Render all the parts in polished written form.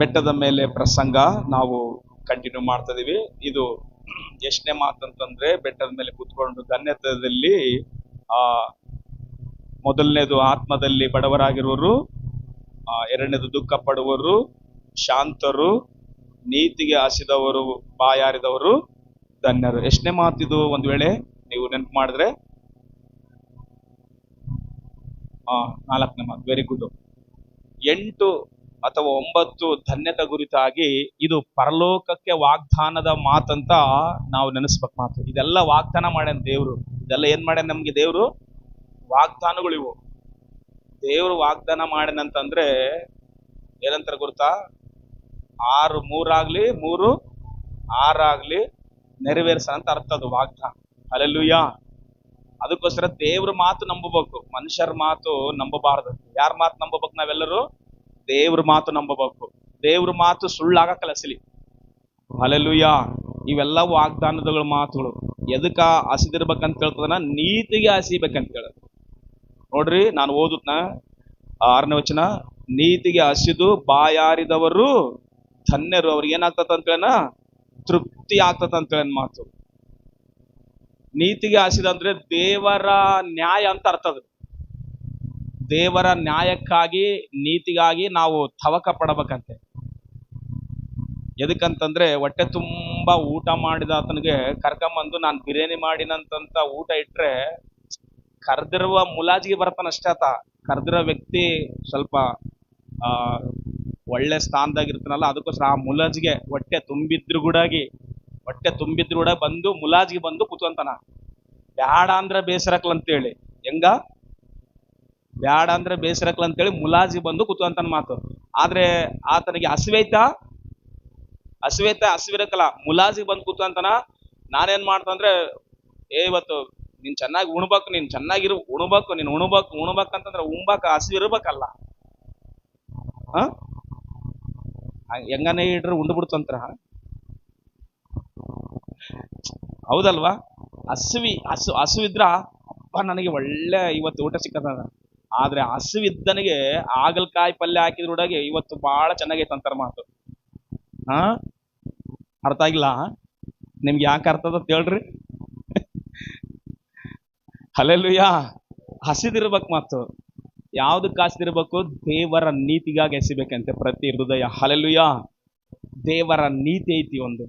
ಬೆಟ್ಟದ ಮೇಲೆ ಪ್ರಸಂಗ ನಾವು ಕಂಟಿನ್ಯೂ ಮಾಡ್ತಾ ಇದೀವಿ. ಇದು ಎಷ್ಟನೇ ಮಾತಂತಂದ್ರೆ, ಬೆಟ್ಟದ ಮೇಲೆ ಕೂತ್ಕೊಂಡು ಧನ್ಯತೆಯಲ್ಲಿ ಆ ಮೊದಲನೇದು ಆತ್ಮದಲ್ಲಿ ಬಡವರಾಗಿರುವರು, ಎರಡನೇದು ದುಃಖ ಪಡುವರು, ಶಾಂತರು, ನೀತಿಗೆ ಹಸಿದವರು, ಬಾಯಾರಿದವರು ಧನ್ಯರು. ಎಷ್ಟನೇ ಮಾತಿದು? ಒಂದು ವೇಳೆ ನೀವು ನೆನಪು ಮಾಡಿದ್ರೆ 4ನೇ ಮಾತು. Very good. 8 ಅಥವಾ 9 ಧನ್ಯತೆ ಕುರಿತಾಗಿ ಇದು ಪರಲೋಕಕ್ಕೆ ವಾಗ್ದಾನದ ಮಾತಂತ ನಾವು ನೆನೆಸ್ಬೇಕು. ಮಾತು ಇದೆಲ್ಲ ವಾಗ್ದಾನ ಮಾಡ್ಯಾನ ದೇವ್ರು. ಇದೆಲ್ಲ ಏನ್ ಮಾಡ್ಯಾನ ನಮ್ಗೆ ದೇವ್ರು? ವಾಗ್ದಾನಗಳಿವು. ದೇವ್ರು ವಾಗ್ದಾನ ಮಾಡ್ಯಾನಂತಂದ್ರೆ ಏನಂತಾರೆ ಗೊತ್ತಾ? 6 3 3 6 ನೆರವೇರ್ಸ ಅಂತ ಅರ್ಥ ಅದು ವಾಗ್ದಾನ. ಹಲ್ಲೆಲೂಯಾ. ಅದಕ್ಕೋಸ್ಕರ ದೇವ್ರ ಮಾತು ನಂಬಬೇಕು, ಮನುಷ್ಯರ ಮಾತು ನಂಬಬಾರದು. ಯಾರ ಮಾತು ನಂಬಬೇಕು? ನಾವೆಲ್ಲರೂ ದೇವ್ರ ಮಾತು ನಂಬಬೇಕು. ದೇವ್ರ ಮಾತು ಸುಳ್ಳಾಗಕ್ಕೆ ಲಸಲಿ. ಹಲ್ಲೆಲೂಯಾ. ಇವೆಲ್ಲ ವಾಗ್ದಾನಗಳ ಮಾತುಗಳು. ಎದಕ್ಕ ಹಸಿದಿರ್ಬೇಕಂತ ಹೇಳ್ತದನ? ನೀತಿಗೆ ಹಸಿಬೇಕಂತ ಹೇಳ. ನೋಡ್ರಿ, ನಾನು ಓದುತ್ನ 6ನೇ ವಚನ. ನೀತಿಗೆ ಹಸಿದು ಬಾಯಾರಿದವರು ಧನ್ಯರು, ಅವ್ರಿಗೆ ಏನಾಗ್ತದ ಅಂತ ಹೇಳನ? ತೃಪ್ತಿ ಆಗ್ತದ ಅಂತ ಹೇಳ ಮಾತು. ನೀತಿಗೆ ಹಸಿದಂದ್ರೆ ದೇವರ ನ್ಯಾಯ ಅಂತ ಅರ್ಥ. ಅದು ದೇವರ ನ್ಯಾಯಕ್ಕಾಗಿ, ನೀತಿಗಾಗಿ ನಾವು ತವಕ ಪಡಬೇಕಂತೆ. ಎದಕ್ಕಂತಂದ್ರೆ ಹೊಟ್ಟೆ ತುಂಬಾ ಊಟ ಮಾಡಿದ ಆತನಿಗೆ ಕರ್ಕೊಂಬಂದು ನಾನು ಬಿರಿಯಾನಿ ಮಾಡಿನಂತ ಊಟ ಇಟ್ರೆ ಕರ್ದಿರುವ ಮುಲಾಜಿಗೆ ಬರ್ತಾನಷ್ಟೇ ಆತ. ಕರ್ದಿರೋ ವ್ಯಕ್ತಿ ಸ್ವಲ್ಪ ಒಳ್ಳೆ ಸ್ಥಾನದಾಗಿರ್ತಾನಲ್ಲ, ಅದಕ್ಕೋಸ್ಕರ ಆ ಮುಲಾಜಿಗೆ ಹೊಟ್ಟೆ ತುಂಬಿದ್ರು ಕೂಡ ಬಂದು ಮುಲಾಜಿಗೆ ಬಂದು ಕೂತ್ಕೊಂತಾನ. ಬ್ಯಾಡ ಅಂದ್ರೆ ಬೇಸರಕ್ಲಂತೇಳಿ. ಹೆಂಗ? ಬ್ಯಾಡ ಅಂದ್ರೆ ಬೇಸರಕ್ಲಂತೇಳಿ ಮುಲಾಜಿ ಬಂದು ಕೂತ್ಕೊಂತಾನ ಮಾತು. ಆದ್ರೆ ಆತನಿಗೆ ಹಸಿವಿರಕ್ಕಲ್ಲ, ಮುಲಾಜಿಗೆ ಬಂದು ಕೂತ್ಕೊಂತಾನ. ನಾನೇನ್ ಮಾಡ್ತಂದ್ರೆ, ಇವತ್ತು ನೀನ್ ಚೆನ್ನಾಗಿ ಉಣ್ಬೇಕು, ನೀನ್ ಚೆನ್ನಾಗಿರು, ಉಣ್ಬೇಕಂತಂದ್ರೆ ಉಣ್ಬಾಕ ಹಸಿವಿರ್ಬೇಕಲ್ಲ. ಹೆಂಗನೇ ಇಡ್ರಿ ಉಂಡು ಬಿಡ್ತಂತ್ರ. ಹೌದಲ್ವಾ? ಹಸುವಿದ್ರ ನನಗೆ ಒಳ್ಳೆ ಇವತ್ತು ಊಟ ಸಿಕ್ಕದ. ಆದ್ರೆ ಹಸುವಿದ್ದನಿಗೆ ಆಗಲ್ಕಾಯಿ ಪಲ್ಯ ಹಾಕಿದ್ರೊಳಗೆ ಇವತ್ತು ಬಹಳ ಚೆನ್ನಾಗೈತೆ ಅಂತಾರ ಮಾತು. ಅರ್ಥ ಆಗಿಲ್ಲ ನಿಮ್ಗೆ? ಯಾಕೆ ಅರ್ಥ ಅದ ಹೇಳ್ರಿ? ಹಲ್ಲೆಲೂಯಾ. ಹಸಿದಿರ್ಬೇಕು ಮಾತು. ಯಾವ್ದಕ್ಕೆ ಹಸಿದಿರ್ಬೇಕು? ದೇವರ ನೀತಿಗಾಗಿ ಹಸಿಬೇಕಂತೆ ಪ್ರತಿ ಹೃದಯ. ಹಲ್ಲೆಲೂಯಾ. ದೇವರ ನೀತಿ ಐತಿ ಒಂದು,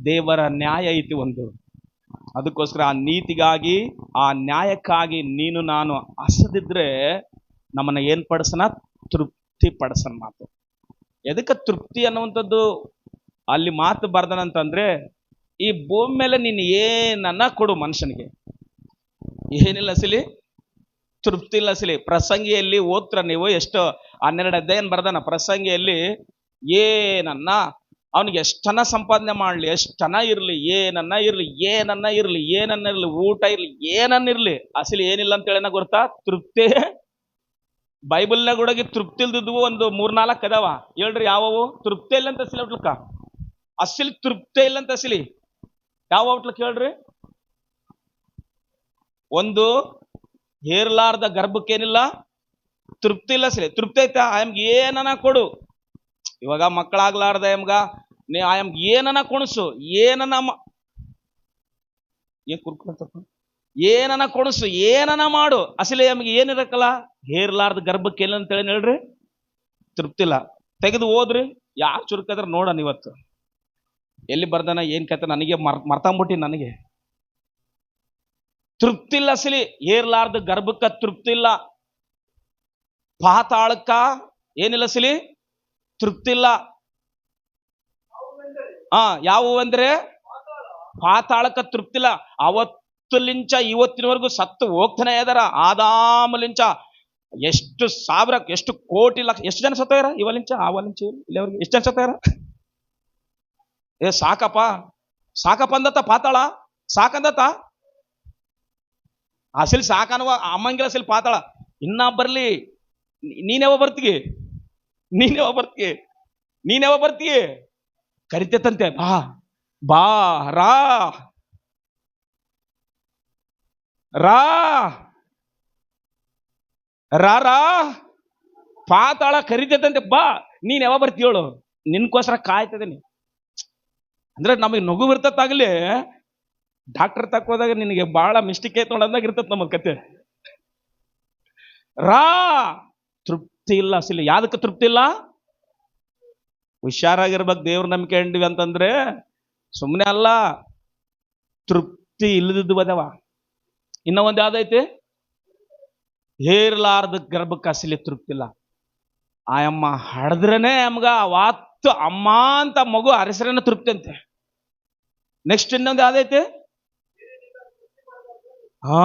ದೇವರ ನ್ಯಾಯ ಐತಿ ಒಂದು. ಅದಕ್ಕೋಸ್ಕರ ಆ ನೀತಿಗಾಗಿ, ಆ ನ್ಯಾಯಕ್ಕಾಗಿ ನೀನು ನಾನು ಹಸದಿದ್ರೆ ನಮ್ಮನ್ನ ಏನ್ ಪಡಿಸನ? ತೃಪ್ತಿ ಪಡಿಸನ್ ಮಾತು. ಎದಕ್ಕೆ ತೃಪ್ತಿ ಅನ್ನುವಂಥದ್ದು ಅಲ್ಲಿ ಮಾತು ಬರ್ದನಂತಂದ್ರೆ, ಈ ಭೂಮಿ ಮೇಲೆ ನೀನು ಏನನ್ನ ಕೊಡು ಮನುಷ್ಯನಿಗೆ, ಏನಿಲ್ಲ ಸಿಲಿ, ತೃಪ್ತಿ ಇಲ್ಲ ಸಿಲಿ. ಪ್ರಸಂಗಿಯಲ್ಲಿ ಓದ್ರ ನೀವು ಎಷ್ಟು 12 ಅಧ್ಯಾಯ ಬರ್ದಾನ. ಪ್ರಸಂಗಿಯಲ್ಲಿ ಏನನ್ನ ಅವನಿಗೆ ಎಷ್ಟನ್ನ ಸಂಪಾದನೆ ಮಾಡ್ಲಿ, ಎಷ್ಟನ್ನ ಇರ್ಲಿ, ಏನನ್ನ ಇರ್ಲಿ, ಊಟ ಇರ್ಲಿ, ಏನನ್ನಿರ್ಲಿ, ಅಸಲಿ ಏನಿಲ್ಲ ಅಂತ ಹೇಳನ ಗೊತ್ತಾ? ತೃಪ್ತಿ. ಬೈಬಲ್ನಾಗ ಕೂಡ ತೃಪ್ತಿ ಇಲ್ದಿದ್ವು ಒಂದು 3-4 ಅದಾವ. ಹೇಳ್ರಿ ಯಾವವು? ತೃಪ್ತಿ ಇಲ್ಲ ಅಂತ ಅಸಲಿ ಔಟ್ಲಕ್ಕ. ಅಸಲಿ ತೃಪ್ತಿ ಇಲ್ಲ ಅಂತ ಅಸಲಿ ಯಾವ ಔಟ್ಲಕ್ ಹೇಳ್ರಿ? ಒಂದು ಹೇರ್ಲಾರ್ದ ಗರ್ಭಕ್ಕೇನಿಲ್ಲ ತೃಪ್ತಿ ಇಲ್ಲ ಅಸಲಿ. ತೃಪ್ತಿ ಐತಾ? ಆಯಮ್ಗೆ ಏನನ್ನ ಕೊಡು. ಇವಾಗ ಮಕ್ಕಳಾಗ್ಲಾರ್ದ ಆಯಮ್ಗೆ ಏನನ್ನ ಕೊಣಸು, ಏನನ್ನ ಕೊಣಸು, ಏನನ್ನ ಮಾಡು, ಅಸಲಿ ನಮ್ಗೆ ಏನಿರಕ್ಕಲ್ಲ. ಹೇರ್ಲಾರ್ದ ಗರ್ಭಕ್ಕೆ ಏನ ಅಂತ ಹೇಳಿ ಹೇಳ್ರಿ? ತೃಪ್ತಿ ಇಲ್ಲ. ತೆಗೆದು ಓದ್ರಿ, ಯಾರು ಚುರುಕಾದ್ರ ನೋಡಣ. ಇವತ್ತು ಎಲ್ಲಿ ಬರ್ದಾನ ಏನ್ ಕತೆ ನನಗೆ ಮರ್ತಂಬಿಟ್ಟಿ. ನನಗೆ ತೃಪ್ತಿ ಇಲ್ಲ ಅಸಲಿ. ಹೇರ್ಲಾರ್ದ ಗರ್ಭಕ್ಕ ತೃಪ್ತಿ ಇಲ್ಲ. ಪಾತಾಳಕ್ಕ ಏನಿಲ್ಲ ಅಸಲಿ? ತೃಪ್ತಿ ಇಲ್ಲ. ಯಾವುವು ಅಂದ್ರೆ ಪಾತಾಳಕ್ಕ ತೃಪ್ತಿಲ್ಲ. ಅವತ್ತಲಿಂಚ ಇವತ್ತಿನವರೆಗೂ ಸತ್ತು ಹೋಗ್ತಾನೆ ಇದಾರ. ಆದಾಮಲಿಂಚ ಎಷ್ಟು ಸಾವಿರ, ಎಷ್ಟು ಕೋಟಿ ಲಕ್ಷ, ಎಷ್ಟು ಜನ ಸತ್ತೋಗ್ಯಾರ ಇವಲಿಂಚ ಆವಲಿಂಚ ಇಲ್ಲಿವರೆಗೆ ಎಷ್ಟು ಜನ ಸತ್ತೋಗ್ಯಾರ? ಸಾಕಪ್ಪ ಅಂದತ್ತ ಪಾತಾಳ. ಸಾಕಂದತ್ತ ಅಸಲಿ ಸಾಕನ್ನುವ ಅಮ್ಮಂಗಿಲ್ಲ ಅಸಲಿ ಪಾತಾಳ. ಇನ್ನ ಬರ್ಲಿ, ನೀನ್ಯಾವ ಬರ್ತೀಯ? ಕರಿತಂತೆ, ಬಾ ರಾ ಪಾತಾಳ ಕರಿತಂತೆ, ಬಾ. ನೀನ್ ಯಾವ ಬರ್ತೀಯಳು? ನಿನ್ಕೋಸ್ಕರ ಕಾಯ್ತಿದ್ದೀನಿ. ಅಂದ್ರೆ ನಮಗೆ ನಗು ಇರ್ತತ್ತಾಗಲಿ, ಡಾಕ್ಟರ್ ತಕ್ಕೋದಾಗ ನಿನಗೆ ಬಹಳ ಮಿಸ್ಟೇಕ್ ಐತೆ ನೋಡಂದಾಗ ಇರ್ತತ್ ನಮ್ಮ ಕತೆ. ರಾ ತೃಪ್ತಿ ಇಲ್ಲ ಅಸಲಿ. ಯಾವ್ದಕ್ಕೆ ತೃಪ್ತಿ ಇಲ್ಲ? ಹುಷಾರಾಗಿರ್ಬೇಕು. ದೇವ್ರ ನಂಬಿಕೆ ಅಂಡಿವಿ ಅಂತಂದ್ರೆ ಸುಮ್ಮನೆ ಅಲ್ಲ, ತೃಪ್ತಿ ಇಲ್ಲದಿದ್ದು ಬದವ. ಇನ್ನ ಒಂದು ಯಾವ್ದೈತಿ? ಹೇರ್ಲಾರ್ದ ಗರ್ಭಕ್ಕೆ ಅಸಲಿ ತೃಪ್ತಿ ಇಲ್ಲ. ಆಯಮ್ಮ ಹಡದ್ರನೇ ನಮ್ಗ ವಾತ್ತು ಅಮ್ಮ ಅಂತ ಮಗು ಅರಸರನ್ನ ತೃಪ್ತಿ ಅಂತೆ. ನೆಕ್ಸ್ಟ್ ಇನ್ನೊಂದು ಯಾವ್ದೈತಿ? ಹಾ,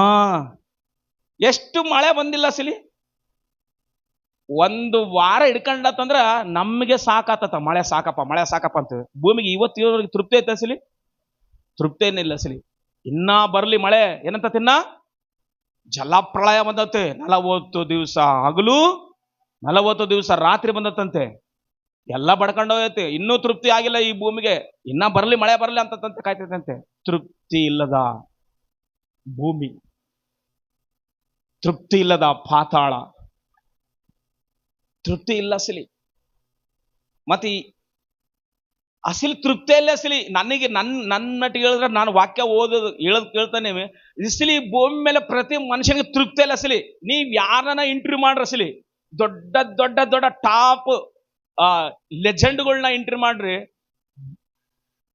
ಎಷ್ಟು ಮಳೆ ಬಂದಿಲ್ಲ ಅಸಲಿ, ಒಂದು ವಾರ ಹಿಡ್ಕೊಂಡತ್ತಂದ್ರ ನಮ್ಗೆ ಸಾಕಾತತ. ಮಳೆ ಸಾಕಪ್ಪ, ಮಳೆ ಸಾಕಪ್ಪ ಅಂತ ಭೂಮಿಗೆ ಇವತ್ತು ತೃಪ್ತಿ ಐತೆ ಅಸಲಿ? ತೃಪ್ತಿ ಏನಿಲ್ಲ ಅಸಲಿ. ಇನ್ನ ಬರ್ಲಿ ಮಳೆ, ಏನಂತ ತಿನ್ನ ಜಲಪ್ರಳಯ ಬಂದತ್ತೆ. 40 ದಿವಸ ಹಗಲು, 40 ದಿವಸ ರಾತ್ರಿ ಬಂದತ್ತಂತೆ. ಎಲ್ಲ ಬಡ್ಕೊಂಡೋಗೈತೆ. ಇನ್ನೂ ತೃಪ್ತಿ ಆಗಿಲ್ಲ ಈ ಭೂಮಿಗೆ. ಇನ್ನ ಬರ್ಲಿ, ಮಳೆ ಬರ್ಲಿ ಅಂತಂತೆ ಕಾಯ್ತೈತಂತೆ. ತೃಪ್ತಿ ಇಲ್ಲದ ಭೂಮಿ, ತೃಪ್ತಿ ಇಲ್ಲದ ಪಾತಾಳ, ತೃಪ್ತಿ ಇಲ್ಲ ಅಸಲಿ. ಮತ್ತೆ ಅಸಲಿ ತೃಪ್ತಿಯಲ್ಲೇ ಅಸಲಿ. ನನಗೆ ನನ್ನಟ್ಟಿಗೆ ಹೇಳಿದ್ರೆ, ನಾನು ವಾಕ್ಯ ಓದೋದು ಹೇಳೋದು ಕೇಳ್ತಾನೆ ಇಸಲಿ ಭೂಮಿ ಮೇಲೆ ಪ್ರತಿ ಮನುಷ್ಯನಿಗೆ ತೃಪ್ತಿಯಲ್ಲ ಅಸಲಿ. ನೀವ್ ಯಾರನ್ನ ಇಂಟರ್ವ್ಯೂ ಮಾಡ್ರಿ ಅಸಲಿ, ದೊಡ್ಡ ದೊಡ್ಡ ದೊಡ್ಡ ಟಾಪ್ ಲೆಜೆಂಡ್ಗಳನ್ನ ಇಂಟರ್ವ್ಯೂ ಮಾಡ್ರಿ,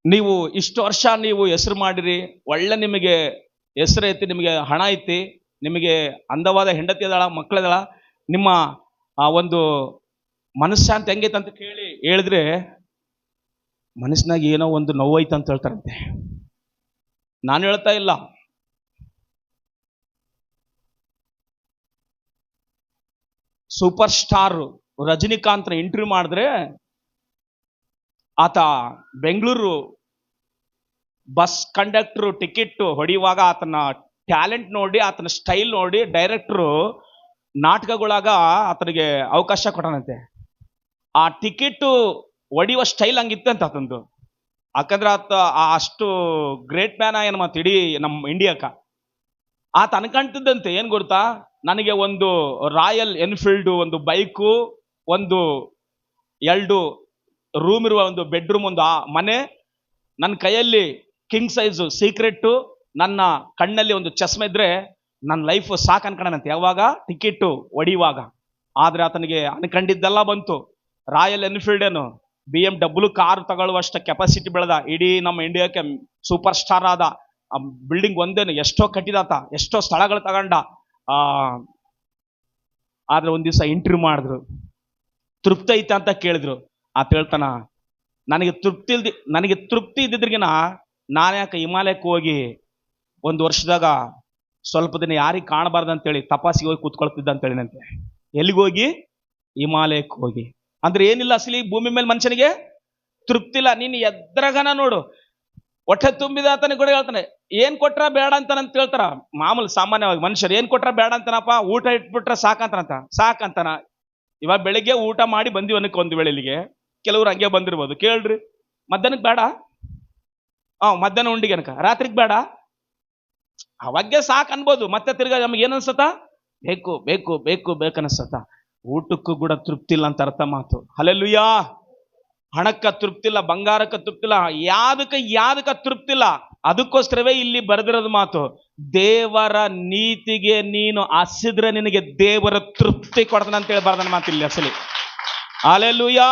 ನೀವು ಇಷ್ಟು ವರ್ಷ ನೀವು ಹೆಸರು ಮಾಡಿರಿ, ಒಳ್ಳೆ ನಿಮಗೆ ಹೆಸರು ಐತಿ, ನಿಮಗೆ ಹಣ ಐತಿ, ನಿಮಗೆ ಅಂದವಾದ ಹೆಂಡತಿ ಅದಾಳ, ಮಕ್ಕಳದಾಳ, ನಿಮ್ಮ ಒಂದು ಮನಸ್ಸಾಂತಿ ಹೆಂಗೈತೆ ಅಂತ ಹೇಳಿದ್ರೆ ಮನಸ್ಸಿನಾಗ ಏನೋ ಒಂದು ನೋವೈತೆ ಅಂತ ಹೇಳ್ತಾರಂತೆ. ನಾನು ಹೇಳ್ತಾ ಇಲ್ಲ. ಸೂಪರ್ ಸ್ಟಾರ್ ರಜನಿಕಾಂತ್ನ ಇಂಟರ್ವ್ಯೂ ಮಾಡಿದ್ರೆ, ಆತ ಬೆಂಗಳೂರು ಬಸ್ ಕಂಡಕ್ಟರ್ ಟಿಕೆಟ್ ಹೊಡೆಯುವಾಗ ಆತನ ಟ್ಯಾಲೆಂಟ್ ನೋಡಿ, ಆತನ ಸ್ಟೈಲ್ ನೋಡಿ ಡೈರೆಕ್ಟ್ರು ನಾಟಕಗಳಾಗ ಆತನಿಗೆ ಅವಕಾಶ ಕೊಟ್ಟನಂತೆ. ಆ ಟಿಕೆಟ್ ಹೊಡೆಯುವ ಸ್ಟೈಲ್ ಹಂಗಿತ್ತಂತ ಆತಂದು. ಯಾಕಂದ್ರೆ ಆತ ಅಷ್ಟು ಗ್ರೇಟ್ ಮ್ಯಾನ್ ಏನು ಮಾತು ಇಡೀ ನಮ್ಮ ಇಂಡಿಯಾಕ. ಆತ ಅನ್ಕೊಂತಿದ್ದಂತೆ ಏನ್ ಗೊತ್ತಾ, ನನಗೆ ಒಂದು ರಾಯಲ್ ಎನ್ಫೀಲ್ಡ್ ಒಂದು ಬೈಕು, ಒಂದು 2 ರೂಮ್ ಇರುವ ಒಂದು ಬೆಡ್ರೂಮ್, ಒಂದು ಮನೆ, ನನ್ನ ಕೈಯಲ್ಲಿ ಕಿಂಗ್ ಸೈಜು ಸೀಕ್ರೆಟ್, ನನ್ನ ಕಣ್ಣಲ್ಲಿ ಒಂದು ಚಸ್ಮೆ ಇದ್ರೆ ನನ್ನ ಲೈಫ್ ಸಾಕು ಅನ್ಕೊಂಡಂತೆ. ಯಾವಾಗ? ಟಿಕೆಟ್ ಹೊಡಿಯುವಾಗ. ಆದ್ರೆ ಆತನಿಗೆ ಅನ್ಕೊಂಡಿದ್ದೆಲ್ಲ ಬಂತು. ರಾಯಲ್ ಎನ್ಫೀಲ್ಡ್ ಏನು BMW ಕಾರ್ ತಗೊಳ್ಳುವಷ್ಟ ಕೆಪಾಸಿಟಿ ಬೆಳೆದ, ಇಡೀ ನಮ್ಮ ಇಂಡಿಯಾಕ್ಕೆ ಸೂಪರ್ ಸ್ಟಾರ್ ಆದ. ಬಿಲ್ಡಿಂಗ್ ಒಂದೇನು ಎಷ್ಟೋ ಕಟ್ಟಿದಾತ, ಎಷ್ಟೋ ಸ್ಥಳಗಳು ತಗೊಂಡ. ಆದ್ರೆ ಒಂದ್ ದಿವಸ ಇಂಟರ್ವ್ಯೂ ಮಾಡಿದ್ರು, ತೃಪ್ತಿ ಐತೆ ಅಂತ ಕೇಳಿದ್ರು. ಆತ ಹೇಳ್ತಾನ, ನನಗೆ ತೃಪ್ತಿ ಇದ್ದಿದ್ರಿಗಿನ ನಾನು ಯಾಕೆ ಹಿಮಾಲಯಕ್ಕೆ ಹೋಗಿ 1 ವರ್ಷದಾಗ ಸ್ವಲ್ಪ ದಿನ ಯಾರಿಗೆ ಕಾಣಬಾರ್ದಂತೇಳಿ ತಪಾಸಿಗೆ ಹೋಗಿ ಕೂತ್ಕೊಳ್ತಿದ್ದ ಅಂತ ಹೇಳಿನಂತೆ. ಎಲ್ಲಿಗೋಗಿ? ಹಿಮಾಲಯಕ್ಕೆ ಹೋಗಿ. ಅಂದ್ರೆ ಏನಿಲ್ಲ ಅಸಲಿ ಭೂಮಿ ಮೇಲೆ ಮನುಷ್ಯನಿಗೆ ತೃಪ್ತಿ ಇಲ್ಲ. ನೀನು ಎದ್ರಗನ ನೋಡು, ಹೊಟ್ಟೆ ತುಂಬಿದ ಆತನಿಗೆ ಕೂಡ ಹೇಳ್ತಾನೆ, ಏನ್ ಕೊಟ್ರ ಬೇಡ ಅಂತಾನಂತ ಹೇಳ್ತಾರ. ಮಾಮೂಲು ಸಾಮಾನ್ಯವಾಗಿ ಮನುಷ್ಯರು ಏನ್ ಕೊಟ್ರ ಬೇಡ ಅಂತಾನಪ್ಪ, ಊಟ ಇಟ್ಬಿಟ್ರೆ ಸಾಕಂತಾನ. ಇವಾಗ ಬೆಳಿಗ್ಗೆ ಊಟ ಮಾಡಿ ಬಂದಿವಿ ಅನ್ನಕ್ಕೆ ಒಂದು ವೇಳೆ ಇಲ್ಲಿಗೆ, ಕೆಲವ್ರು ಹಂಗೆ ಬಂದಿರ್ಬೋದು. ಕೇಳ್ರಿ, ಮಧ್ಯಾಹ್ನಕ್ಕೆ ಬೇಡ, ಮಧ್ಯಾಹ್ನ ಉಂಡಿಗೆ ಅನ್ಕ, ರಾತ್ರಿಗೆ ಬೇಡ, ಅವಾಗೆ ಸಾಕು ಅನ್ಬೋದು. ಮತ್ತೆ ತಿರ್ಗಾ ನಮ್ಗೆ ಏನ್ ಅನ್ಸತ್ತ? ಬೇಕು ಬೇಕು ಬೇಕು ಬೇಕನ್ಸತ್ತ. ಊಟಕ್ಕೂ ಕೂಡ ತೃಪ್ತಿ ಇಲ್ಲ ಅಂತ ಅರ್ಥ ಮಾತು. ಹಲ್ಲೆಲೂಯಾ. ಹಣಕ್ಕ ತೃಪ್ತಿಲ್ಲ, ಬಂಗಾರಕ್ಕ ತೃಪ್ತಿಲ್ಲ, ಯಾದಕ್ಕ ತೃಪ್ತಿಲ್ಲ. ಅದಕ್ಕೋಸ್ಕರವೇ ಇಲ್ಲಿ ಬರೆದಿರೋದು ಮಾತು, ದೇವರ ನೀತಿಗೆ ನೀನು ಹಸಿದ್ರೆ ನಿನಗೆ ದೇವರ ತೃಪ್ತಿ ಕೊಡ್ತಾನೆ ಅಂತೇಳಿ ಬರ್ದನ ಮಾತು ಇಲ್ಲಿ ಅಸಲಿ. ಹಲ್ಲೆಲೂಯಾ.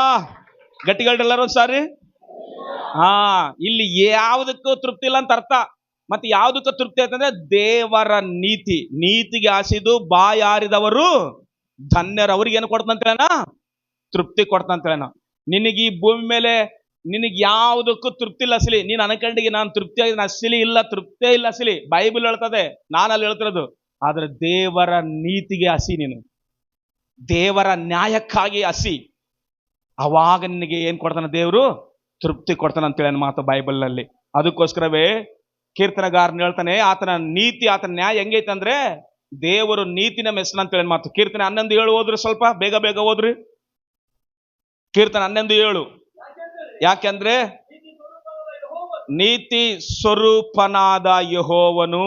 ಗಟ್ಟಿಗಳೆಲ್ಲರೂ ಸಾರಿ. ಇಲ್ಲಿ ಯಾವುದಕ್ಕೂ ತೃಪ್ತಿ ಇಲ್ಲ ಅಂತ ಅರ್ಥ. ಮತ್ತೆ ಯಾವುದಕ್ಕೂ ತೃಪ್ತಿ ಅಂತಂದ್ರೆ ದೇವರ ನೀತಿಗೆ ಹಸಿದು ಬಾಯಾರಿದವರು ಧನ್ಯರು. ಅವ್ರಿಗೆ ಏನು ಕೊಡ್ತಂತೇನ? ತೃಪ್ತಿ ಕೊಡ್ತಂತೇನ. ನಿನಗೆ ಈ ಭೂಮಿ ಮೇಲೆ ನಿನಗೆ ಯಾವುದಕ್ಕೂ ತೃಪ್ತಿ ಇಲ್ಲ ಅಸಲಿ. ನೀನು ಅನ್ಕಂಡಿಗೆ ನಾನು ತೃಪ್ತಿ ಆಗಿದ್ದೀನಿ ಅಸಲಿ ಇಲ್ಲ, ತೃಪ್ತೇ ಇಲ್ಲ ಅಸಲಿ. ಬೈಬಲ್ ಹೇಳ್ತದೆ, ನಾನಲ್ಲಿ ಹೇಳ್ತಿರೋದು. ಆದ್ರೆ ದೇವರ ನೀತಿಗೆ ಹಸಿ, ನೀನು ದೇವರ ನ್ಯಾಯಕ್ಕಾಗಿ ಹಸಿ, ಅವಾಗ ನಿನಗೆ ಏನ್ ಕೊಡ್ತಾನ? ದೇವರು ತೃಪ್ತಿ ಕೊಡ್ತಾನ ಅಂತೇಳಿ ಮಾತು ಬೈಬಲ್ ನಲ್ಲಿ. ಅದಕ್ಕೋಸ್ಕರವೇ ಕೀರ್ತನಗಾರನ್ ಹೇಳ್ತಾನೆ, ಆತನ ನೀತಿ, ಆತನ ನ್ಯಾಯ ಹೆಂಗೈತೆ ಅಂದ್ರೆ ದೇವರು ನೀತಿನ ಮೆಸ್ಸನ ಅಂತೇಳಿ ಮಾತು. ಕೀರ್ತನೆ 11:7 ಓದ್ರಿ, ಸ್ವಲ್ಪ ಬೇಗ ಓದ್ರಿ. ಕೀರ್ತನೆ 11:7. ಯಾಕೆಂದ್ರೆ ನೀತಿ ಸ್ವರೂಪನಾದ ಯೆಹೋವನು.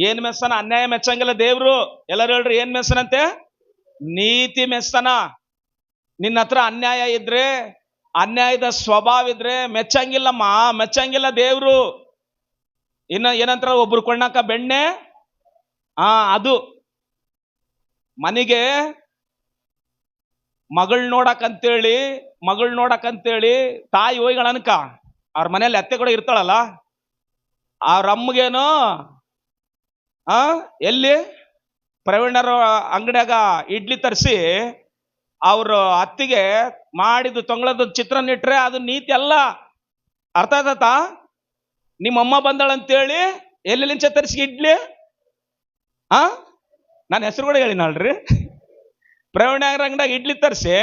ಏನ್ ಮೆಸ್ಸನ? ಅನ್ಯಾಯ ಮೆಚ್ಚಂಗಿಲ್ಲ ದೇವ್ರು. ಎಲ್ಲರೂ ಹೇಳ್ರಿ, ಏನ್ ಮೆಸ್ಸನಂತೆ? ನೀತಿ ಮೆಸ್ಸನ. ನಿನ್ನ ಹತ್ರ ಅನ್ಯಾಯ ಇದ್ರೆ, ಅನ್ಯಾಯದ ಸ್ವಭಾವ ಇದ್ರೆ ಮೆಚ್ಚಂಗಿಲ್ಲಮ್ಮ, ಮೆಚ್ಚಂಗಿಲ್ಲ ದೇವ್ರು. ಇನ್ನ ಏನಂತಾರ, ಒಬ್ರು ಕೊಂಡಾಕ ಬೆಣ್ಣೆ, ಅದು ಮನೆಗೆ ಮಗಳ್ ನೋಡಕಂತೇಳಿ ತಾಯಿ ಹೋಯ್ಗಳ ಅನ್ಕ, ಅವ್ರ ಮನೇಲಿ ಅತ್ತೆ ಕೂಡ ಇರ್ತಾಳಲ್ಲ, ಅವ್ರ ಅಮ್ಮಗೇನು ಎಲ್ಲಿ ಪ್ರವೀಣರ ಅಂಗಡಿಯಾಗ ಇಡ್ಲಿ ತರಿಸಿ ಅವರು ಅತ್ತಿಗೆ ಮಾಡಿದ್ದು ತೊಂಗಳದ ಚಿತ್ರಾನ್ನ ಇಟ್ರೆ ಅದು ನೀತಿ ಅಲ್ಲ. ಅರ್ಥ ಆಯ್ತಾ? ನಿಮ್ಮಮ್ಮ ಬಂದಳಂತೇಳಿ ಎಲ್ಲೆಲ್ಲಿಂಚ ತರಿಸಿ ಇಡ್ಲಿ, ನಾನು ಹೆಸರು ಕೂಡ ಹೇಳಿನಲ್ರಿ, ಪ್ರವೀಣರ ಅಂಗಡಿಯಾಗ ಇಡ್ಲಿ ತರಿಸಿ